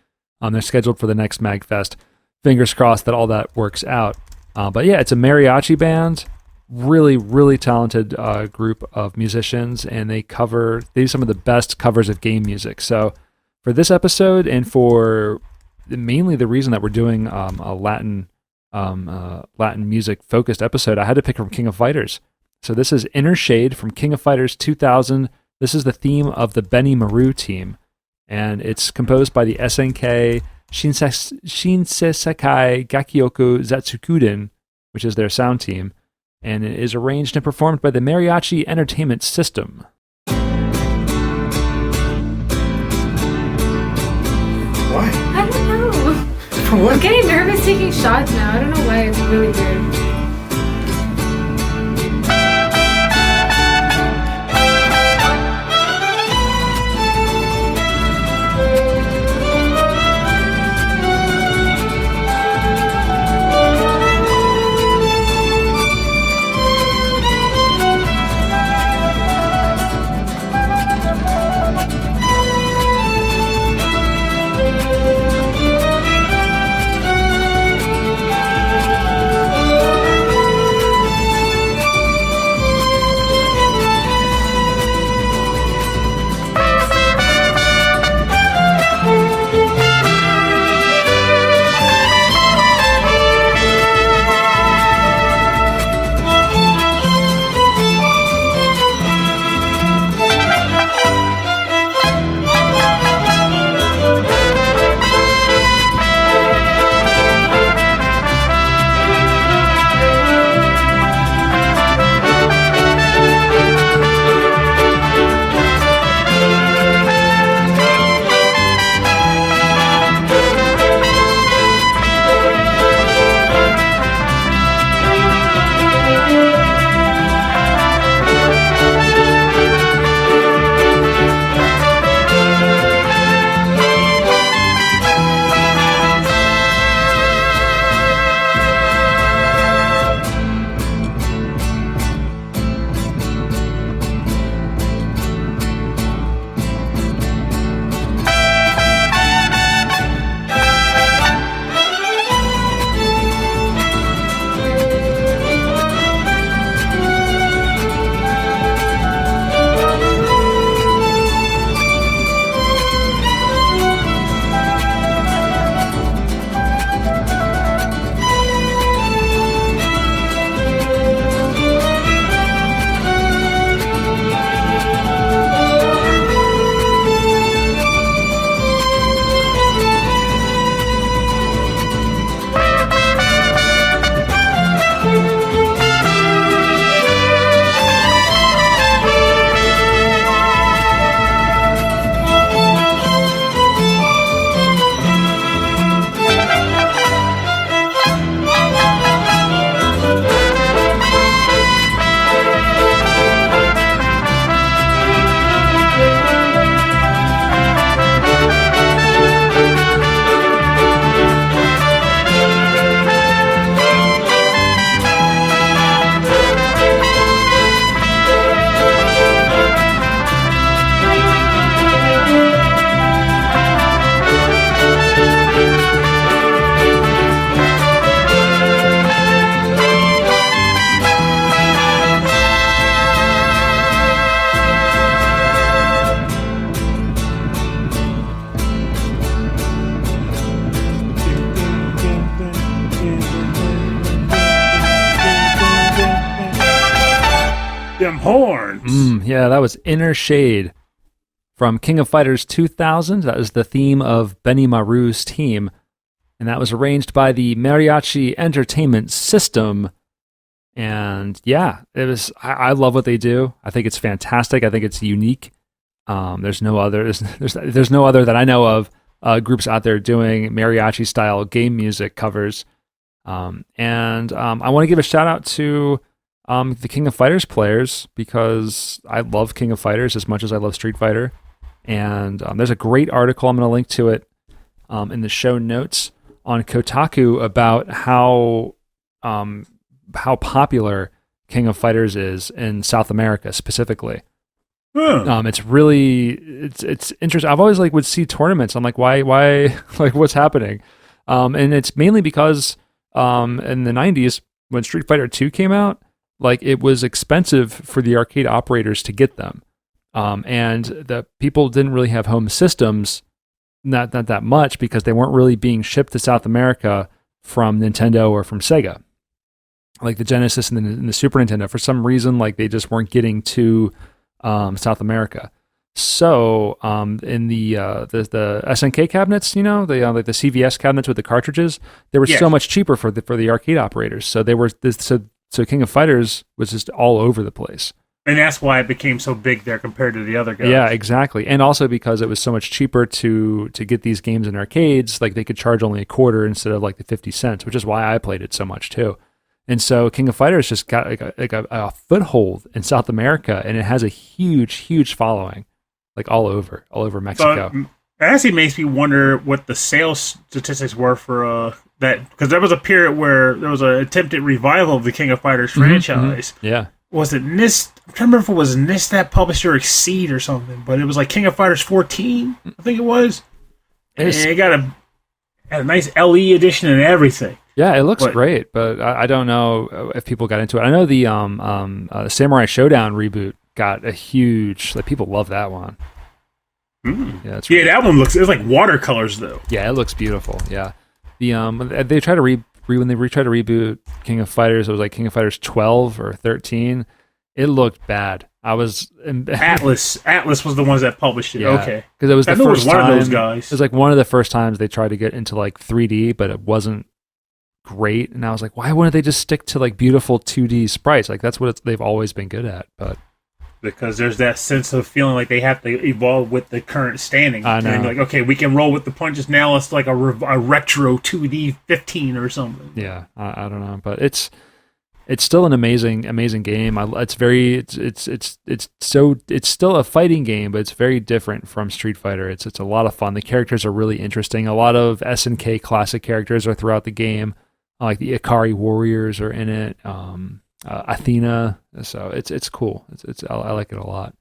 They're scheduled for the next MagFest. Fingers crossed that all that works out. But yeah, it's a mariachi band. Really, really talented group of musicians, and they do some of the best covers of game music. So for this episode, and for mainly the reason that we're doing a Latin music focused episode, I had to pick from King of Fighters. So this is Inner Shade from King of Fighters 2000. This is the theme of the Benimaru team, and it's composed by the SNK Shinsekai Gakyoku Zatsukuden, which is their sound team, and it is arranged and performed by the Mariachi Entertainment System. Why? I don't know. For what? I'm getting nervous taking shots now. I don't know why. It's really weird. horns. Yeah, that was Inner Shade from King of Fighters 2000. That was the theme of Benimaru's team. And that was arranged by the Mariachi Entertainment System. And yeah, it was. I love what they do. I think it's fantastic. I think it's unique. There's no other. There's no other that I know of groups out there doing mariachi style game music covers. And I want to give a shout out to the King of Fighters players because I love King of Fighters as much as I love Street Fighter. And there's a great article. I'm going to link to it in the show notes on Kotaku about how popular King of Fighters is in South America specifically. It's really it's interesting. I've always would see tournaments. I'm like, why like what's happening? And it's mainly because in the 90s when Street Fighter 2 came out, it was expensive for the arcade operators to get them. And the people didn't really have home systems, not that much, because they weren't really being shipped to South America from Nintendo or from Sega. Like the Genesis and the Super Nintendo, for some reason, they just weren't getting to South America. So in the SNK cabinets, the CVS cabinets with the cartridges, they were so much cheaper for the arcade operators. So they were so King of Fighters was just all over the place. And that's why it became so big there compared to the other guys. Yeah, exactly. And also because it was so much cheaper to get these games in arcades, they could charge only a quarter instead of the 50 cents, which is why I played it so much too. And so King of Fighters just got a foothold in South America, and it has a huge following, all over Mexico. It actually makes me wonder what the sales statistics were for that, because there was a period where there was an attempted revival of the King of Fighters franchise. Mm-hmm. Yeah. Was it NIST? I can't remember if it was NIST that published or Exceed or something, but it was King of Fighters 14, I think it was. And it got a nice LE edition and everything. Yeah, it looks great, but I don't know if people got into it. I know the Samurai Showdown reboot got a huge. People love that one. Yeah, that one looks. It's like watercolors though. Yeah, it looks beautiful. Yeah, they try to when they tried to reboot King of Fighters, it was King of Fighters 12 or 13. It looked bad. Atlas was the ones that published it. Yeah, okay, because it was the first time. One of those guys. It was one of the first times they tried to get into 3D, but it wasn't great. And I was why wouldn't they just stick to beautiful 2D sprites? That's what they've always been good at. But because there's that sense of feeling they have to evolve with the current standing. I know. And okay, we can roll with the punches now. It's a retro 2D 15 or something. Yeah, I don't know, but it's still an amazing game. It's still a fighting game, but it's very different from Street Fighter. It's a lot of fun. The characters are really interesting. A lot of SNK classic characters are throughout the game. The Ikari Warriors are in it. Athena. So it's cool. I like it a lot.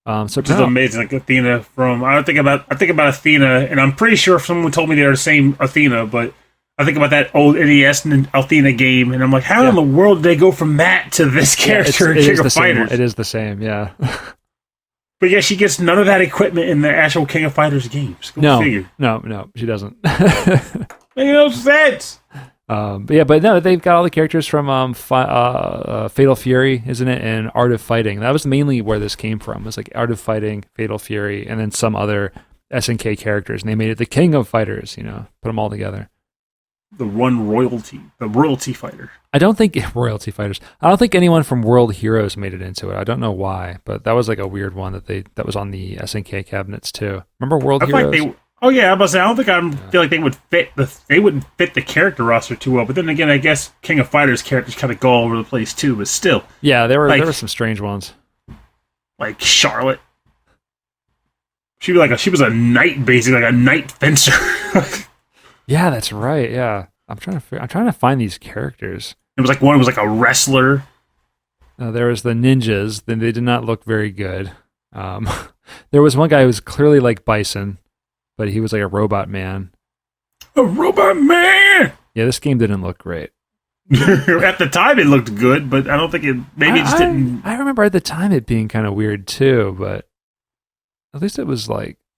So it's amazing. Athena I think about Athena, and I'm pretty sure if someone told me they're the same Athena, but I think about that old NES Athena game, and I'm how in the world did they go from that to this character in King of Fighters? It is the same, yeah. But yeah, she gets none of that equipment in the actual King of Fighters games. No, figure. No, she doesn't. Makes no sense. But no, they've got all the characters from Fatal Fury, isn't it, and Art of Fighting. That was mainly where this came from. It was Art of Fighting, Fatal Fury, and then some other SNK characters, and they made it the King of Fighters. Put them all together. The royalty fighter. I don't think royalty fighters. I don't think anyone from World Heroes made it into it. I don't know why, but that was a weird one that was on the SNK cabinets too. Remember World Heroes? I was about to say, I feel like they would they wouldn't fit the character roster too well. But then again, I guess King of Fighters characters kind of go all over the place too. But still, yeah, there were some strange ones. Like Charlotte, she was a knight, basically a knight fencer. Yeah, that's right. Yeah, I'm trying to find these characters. It was one was a wrestler. There was the ninjas. Then they did not look very good. There was one guy who was clearly like Bison, but he was a robot man. A robot man! Yeah, this game didn't look great. At the time, it looked good, but I don't think it. Maybe it just didn't. I remember at the time it being kind of weird too, but at least it was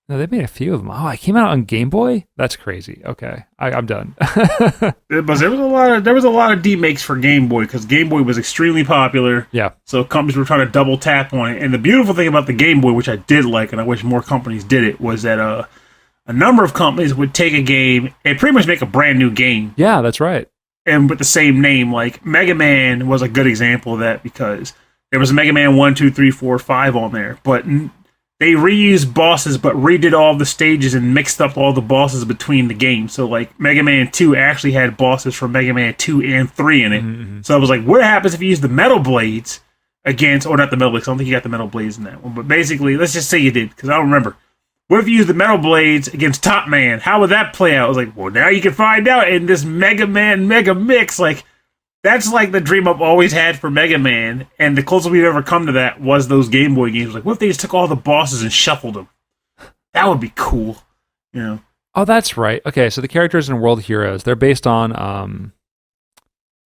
No, they made a few of them. Oh, it came out on Game Boy? That's crazy. Okay, I'm done. But there was a lot of demakes for Game Boy because Game Boy was extremely popular. Yeah. So companies were trying to double tap on it. And the beautiful thing about the Game Boy, which I did like, and I wish more companies did it, was that a number of companies would take a game and pretty much make a brand new game. Yeah, that's right. And with the same name, like Mega Man was a good example of that because there was Mega Man 1, 2, 3, 4, 5 on there, but they reused bosses, but redid all the stages and mixed up all the bosses between the games. So, like, Mega Man 2 actually had bosses from Mega Man 2 and 3 in it. Mm-hmm. So I was like, what happens if you use the Metal Blades against, or not the Metal Blades, I don't think you got the Metal Blades in that one, but basically, let's just say you did, because I don't remember. What if you use the Metal Blades against Top Man? How would that play out? I was like, well, now you can find out in this Mega Man Mega Mix. Like, that's like the dream I've always had for Mega Man, and the closest we've ever come to that was those Game Boy games. Like, what if they just took all the bosses and shuffled them? That would be cool, you know. Oh, that's right. Okay, so the characters in World Heroes, they're based on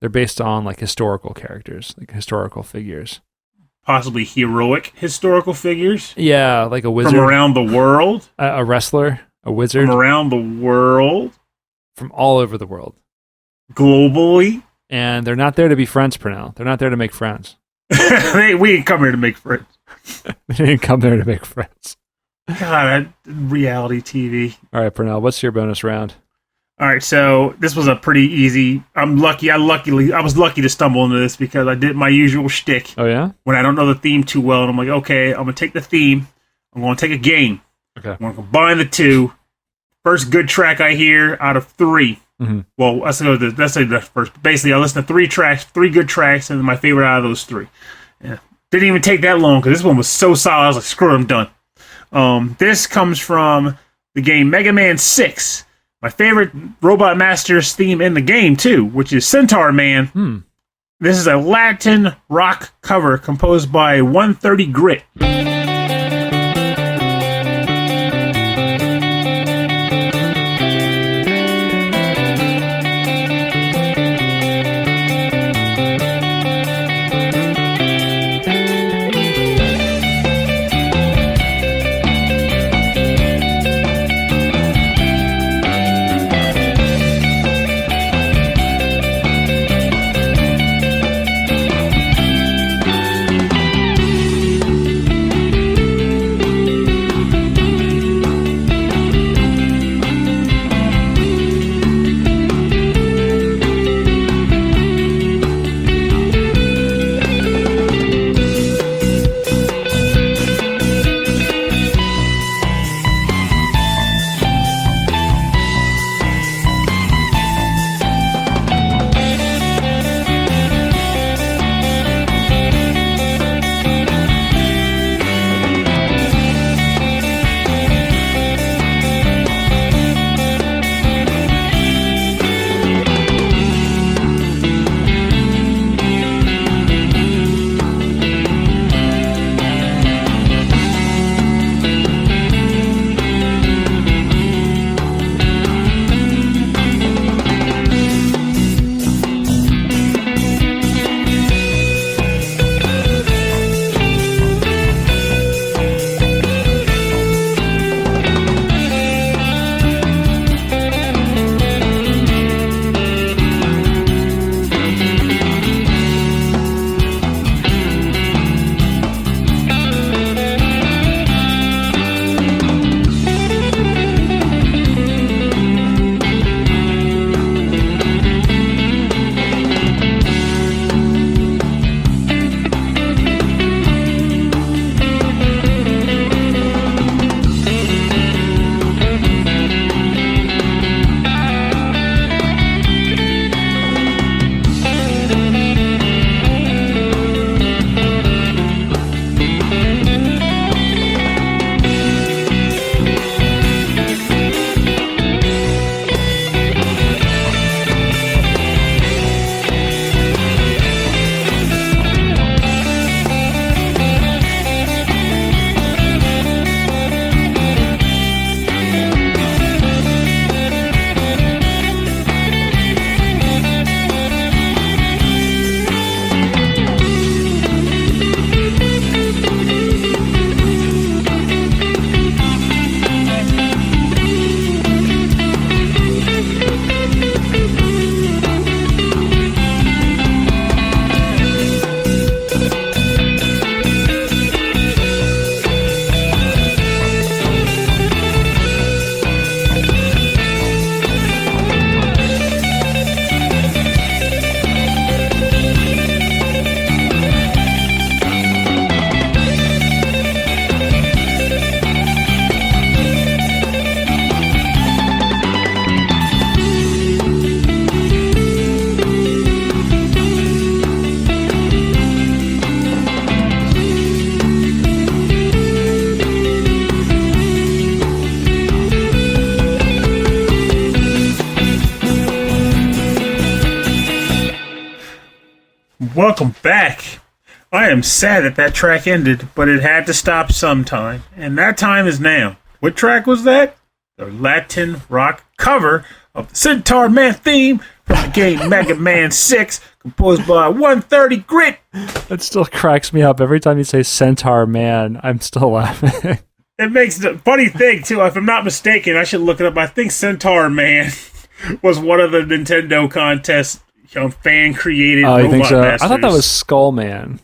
like historical characters, like historical figures. Possibly heroic historical figures. Yeah, like a wizard from around the world, a wrestler, a wizard from around the world, from all over the world, globally. And they're not there to be friends, Pernell. They're not there to make friends. We didn't come here to make friends. They didn't come there to make friends. God, reality TV. All right, Pernell, what's your bonus round? All right, so this was a pretty easy. I was lucky to stumble into this because I did my usual shtick. Oh yeah? When I don't know the theme too well, and I'm like, okay, I'm gonna take the theme. I'm gonna take a game. Okay. I'm gonna combine the two. First good track I hear out of 3. Mm-hmm. Well, let's say the first. Basically, I listened to 3 good tracks, and my favorite out of those 3. Yeah. Didn't even take that long because this one was so solid. I was like, screw it, I'm done. This comes from the game Mega Man 6. My favorite Robot Masters theme in the game, too, which is Centaur Man. This is a Latin rock cover composed by 130 Grit. And welcome back. I am sad that track ended, but it had to stop sometime, and that time is now. What track was that? The Latin rock cover of the Centaur Man theme from the game Mega Man 6, composed by 130 Grit. That still cracks me up. Every time you say Centaur Man, I'm still laughing. It makes the funny thing, too, if I'm not mistaken, I should look it up. I think Centaur Man was one of the Nintendo contests, fan-created Oh, you robot think so? masters. I thought that was Skull Man.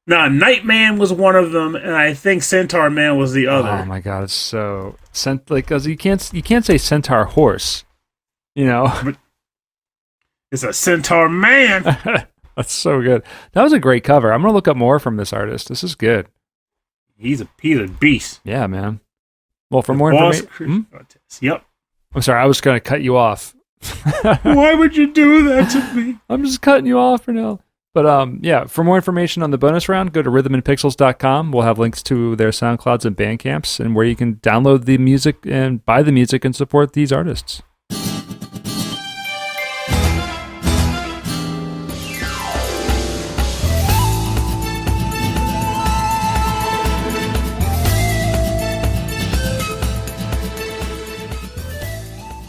No, Nightman was one of them, and I think Centaur Man was the other. Oh my god, it's so because you can't say Centaur Horse, you know. But it's a Centaur Man. That's so good. That was a great cover. I'm gonna look up more from this artist. This is good. He's a beast. Yeah, man. Well, for more information, Yep. I'm sorry, I was gonna cut you off. Why would you do that to me? I'm just cutting you off for now. But yeah, for more information on the bonus round, go to rhythmandpixels.com. We'll have links to their SoundClouds and Bandcamps, and where you can download the music and buy the music and support these artists.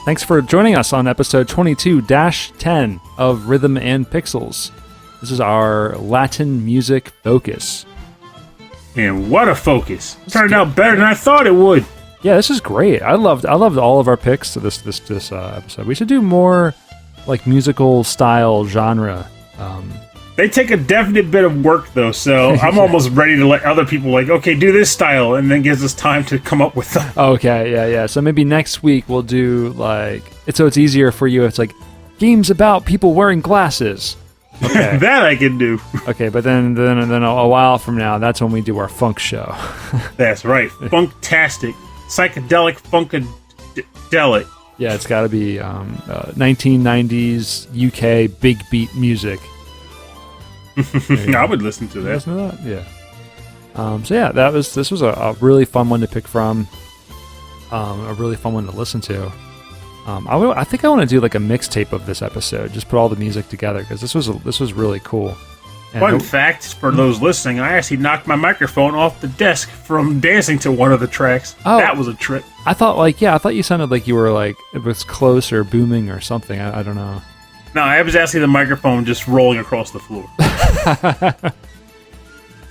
Thanks for joining us on episode 22-10 of Rhythm and Pixels. This is our Latin music focus. And what a focus. Turned out better than I thought it would. Yeah, this is great. I loved all of our picks to this episode. We should do more like musical style genre. They take a definite bit of work, though, so I'm almost ready to let other people, okay, do this style, and then gives us time to come up with them. Okay, yeah. So maybe next week we'll do, so it's easier for you. It's like, games about people wearing glasses. Okay. That I can do. Okay, but then a while from now, that's when we do our funk show. That's right. Funktastic. Psychedelic funkadelic. Yeah, it's got to be 1990s UK big beat music. I would listen to that. Listen to that? Yeah. So yeah, this was a really fun one to pick from. A really fun one to listen to. I think I want to do like a mixtape of this episode. Just put all the music together because this was really cool. And Fun fact for those listening: I actually knocked my microphone off the desk from dancing to one of the tracks. Oh. That was a trip. I thought you sounded like you were like it was close or booming or something. I don't know. No, I was actually the microphone just rolling across the floor.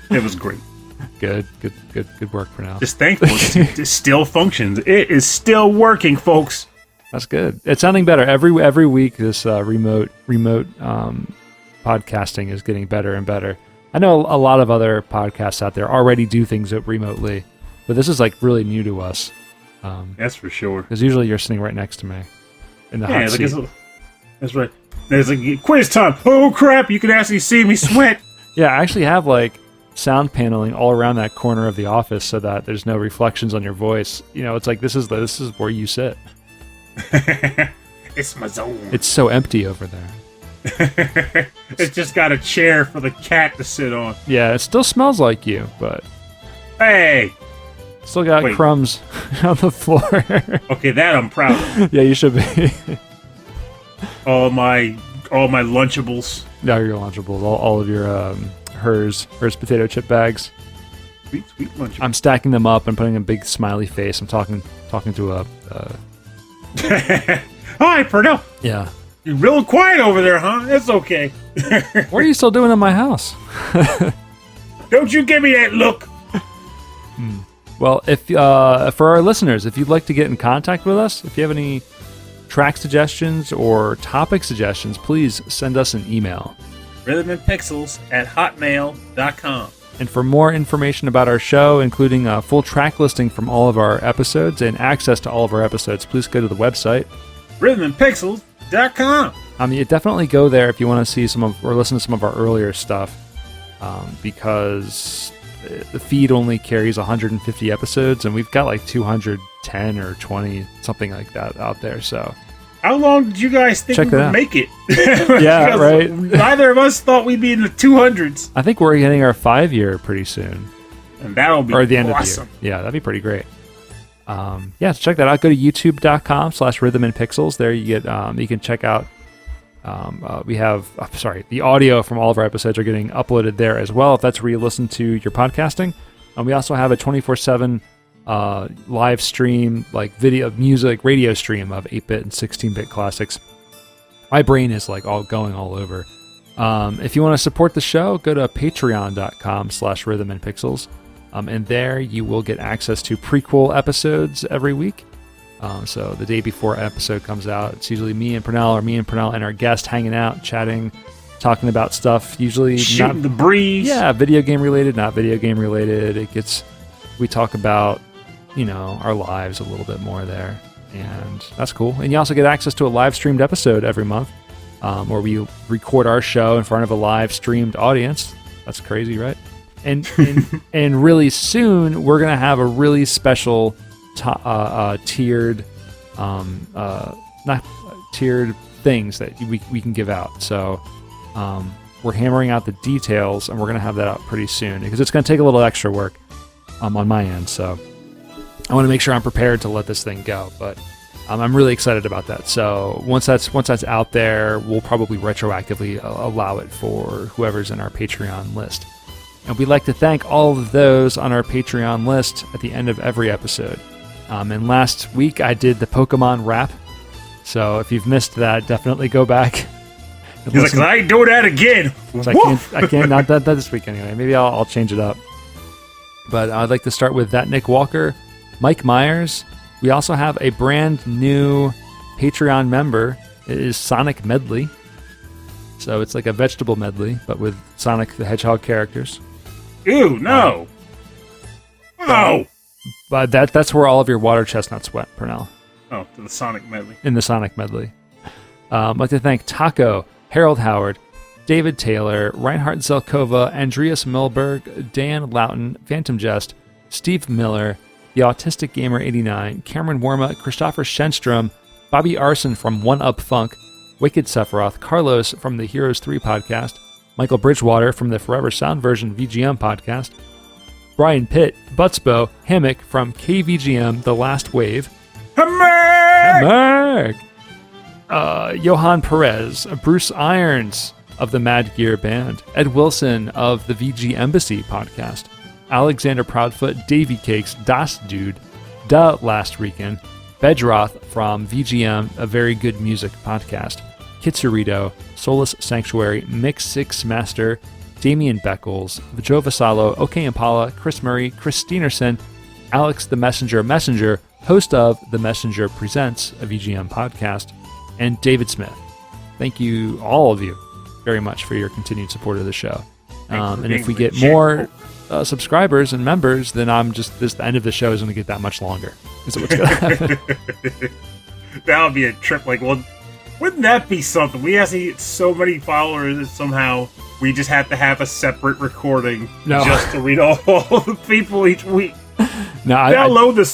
It was great. Good work for now. Just thankful it still functions. It is still working, folks. That's good. It's sounding better every week. This remote podcasting is getting better and better. I know a lot of other podcasts out there already do things remotely, but this is like really new to us. That's for sure. Because usually you're sitting right next to me in the hot seat. That's right. There's like quiz time. Oh crap! You can actually see me sweat. Yeah, I actually have like sound paneling all around that corner of the office so that there's no reflections on your voice. You know, it's like this is where you sit. It's my zone. It's so empty over there. It's just got a chair for the cat to sit on. Yeah, it still smells like you, but hey, still got crumbs on the floor. Okay, that I'm proud of. Yeah, you should be. all my Lunchables. No, your Lunchables. All of your hers potato chip bags. Sweet Lunchables. I'm stacking them up and putting a big smiley face. I'm talking to a. Hi, Pernell. Yeah. You're real quiet over there, huh? That's okay. What are you still doing in my house? Don't you give me that look. Well, if for our listeners, if you'd like to get in contact with us, if you have any track suggestions or topic suggestions, please send us an email. rhythmandpixels@hotmail.com. And for more information about our show, including a full track listing from all of our episodes and access to all of our episodes, please go to the website. rhythmandpixels.com. You definitely go there if you want to see or listen to some of our earlier stuff, because the feed only carries 150 episodes, and we've got like 210 or 20, something like that out there. So, how long did you guys think we would make it? Yeah, right. Neither of us thought we'd be in the 200s. I think we're hitting our 5-year pretty soon, and that'll be or at the end awesome. of the year. Yeah, that'd be pretty great. So check that out. Go to youtube.com/rhythmandpixels. There you get you can check out We have, the audio from all of our episodes are getting uploaded there as well, if that's where you listen to your podcasting. And we also have a 24/7 live stream, like video, music, radio stream of 8-bit and 16-bit classics. My brain is like going all over. If you want to support the show, go to patreon.com/rhythmandpixels. And there you will get access to prequel episodes every week. So the day before an episode comes out, it's usually me and Pernell and our guest hanging out, chatting, talking about stuff. Usually shooting the breeze. Yeah, video game related, not video game related. We talk about, our lives a little bit more there, and that's cool. And you also get access to a live streamed episode every month, where we record our show in front of a live streamed audience. That's crazy, right? And really soon we're gonna have a really special tiered, not tiered things that we can give out. So we're hammering out the details, and we're gonna have that out pretty soon because it's gonna take a little extra work on my end. So I want to make sure I'm prepared to let this thing go. But I'm really excited about that. So once that's out there, we'll probably retroactively allow it for whoever's in our Patreon list. And we'd like to thank all of those on our Patreon list at the end of every episode. And last week I did the Pokemon rap. So if you've missed that, definitely go back. He's like, I ain't doing that again. So I can't, not that this week anyway. Maybe I'll change it up. But I'd like to start with that Nick Walker, Mike Myers. We also have a brand new Patreon member. It is Sonic Medley. So it's like a vegetable medley, but with Sonic the Hedgehog characters. Ew, no. No. But that's where all of your water chestnuts went, Pernell. Oh, to the Sonic Medley. In the Sonic Medley. I'd like to thank Taco, Harold Howard, David Taylor, Reinhard Zelkova, Andreas Milberg, Dan Loughton, Phantom Jest, Steve Miller, The Autistic Gamer 89, Cameron Worma, Christopher Shenstrom, Bobby Arson from One Up Funk, Wicked Sephiroth, Carlos from the Heroes 3 podcast, Michael Bridgewater from the Forever Sound Version VGM podcast, Brian Pitt, Butsbo, Hammock from KVGM The Last Wave, Hammock! Johan Perez, Bruce Irons of the Mad Gear Band, Ed Wilson of the VG Embassy podcast, Alexander Proudfoot, Davy Cakes, Das Dude, Da Last Weekend, Bedroth from VGM, a very good music podcast, Kitsurito, Solus Sanctuary, Mix Six Master, Damian Beckles, Joe Vassallo, OK Impala, Chris Murray, Chris Steenerson, Alex the Messenger, host of The Messenger Presents, a VGM podcast, and David Smith. Thank you, all of you, very much for your continued support of the show. And if we get more subscribers and members, then the end of the show is going to get that much longer. Is what's going to happen. That would be a trip. Like, well, wouldn't that be something? We have to get so many followers that somehow we just have to have a separate recording just to read all the people each week. No, download the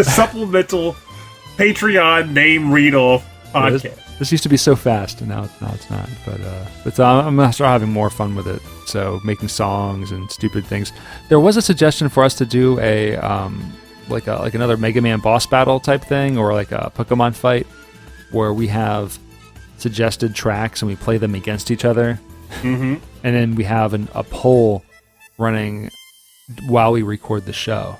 supplemental Patreon name read-off podcast. This used to be so fast, and now it's not. But I'm gonna start having more fun with it. So making songs and stupid things. There was a suggestion for us to do a like another Mega Man boss battle type thing, or like a Pokemon fight, where we have suggested tracks and we play them against each other, and then we have a poll running while we record the show.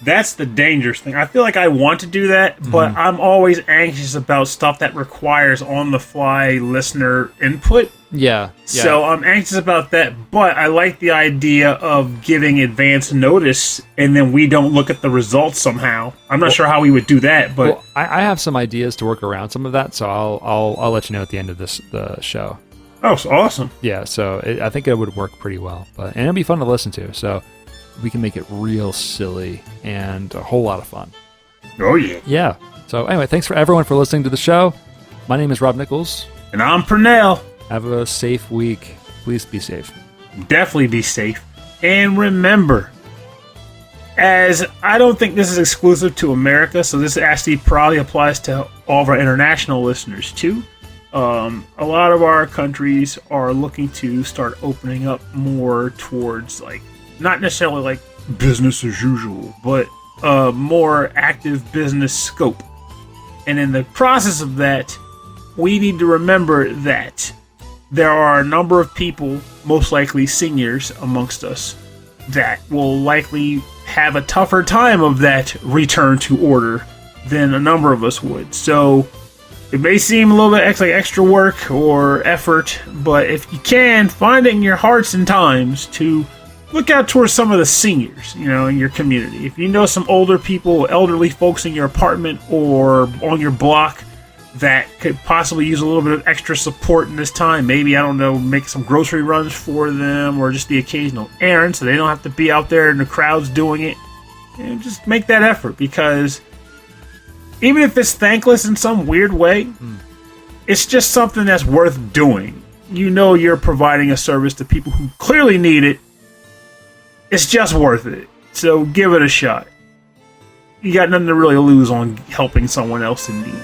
That's the dangerous thing. I feel like I want to do that, but I'm always anxious about stuff that requires on-the-fly listener input. Yeah. So I'm anxious about that, but I like the idea of giving advance notice, and then we don't look at the results somehow. I'm not sure how we would do that, but... Well, I have some ideas to work around some of that, so I'll let you know at the end of the show. Oh, so awesome. Yeah, so I think it would work pretty well. And it'll be fun to listen to, so... we can make it real silly and a whole lot of fun. Oh, yeah. Yeah. So anyway, thanks for everyone for listening to the show. My name is Rob Nichols. And I'm Pernell. Have a safe week. Please be safe. Definitely be safe. And remember, as I don't think this is exclusive to America, so this actually probably applies to all of our international listeners too. A lot of our countries are looking to start opening up more towards, like, not necessarily like business as usual, but more active business scope. And in the process of that, we need to remember that there are a number of people, most likely seniors amongst us, that will likely have a tougher time of that return to order than a number of us would. So it may seem a little bit like extra work or effort, but if you can, find it in your hearts and times to look out towards some of the seniors, in your community. If you know some older people, elderly folks in your apartment or on your block that could possibly use a little bit of extra support in this time, maybe, I don't know, make some grocery runs for them or just the occasional errand so they don't have to be out there in the crowds doing it. Just make that effort, because even if it's thankless in some weird way, it's just something that's worth doing. You're providing a service to people who clearly need it. It's just worth it. So give it a shot. You got nothing to really lose on helping someone else in need.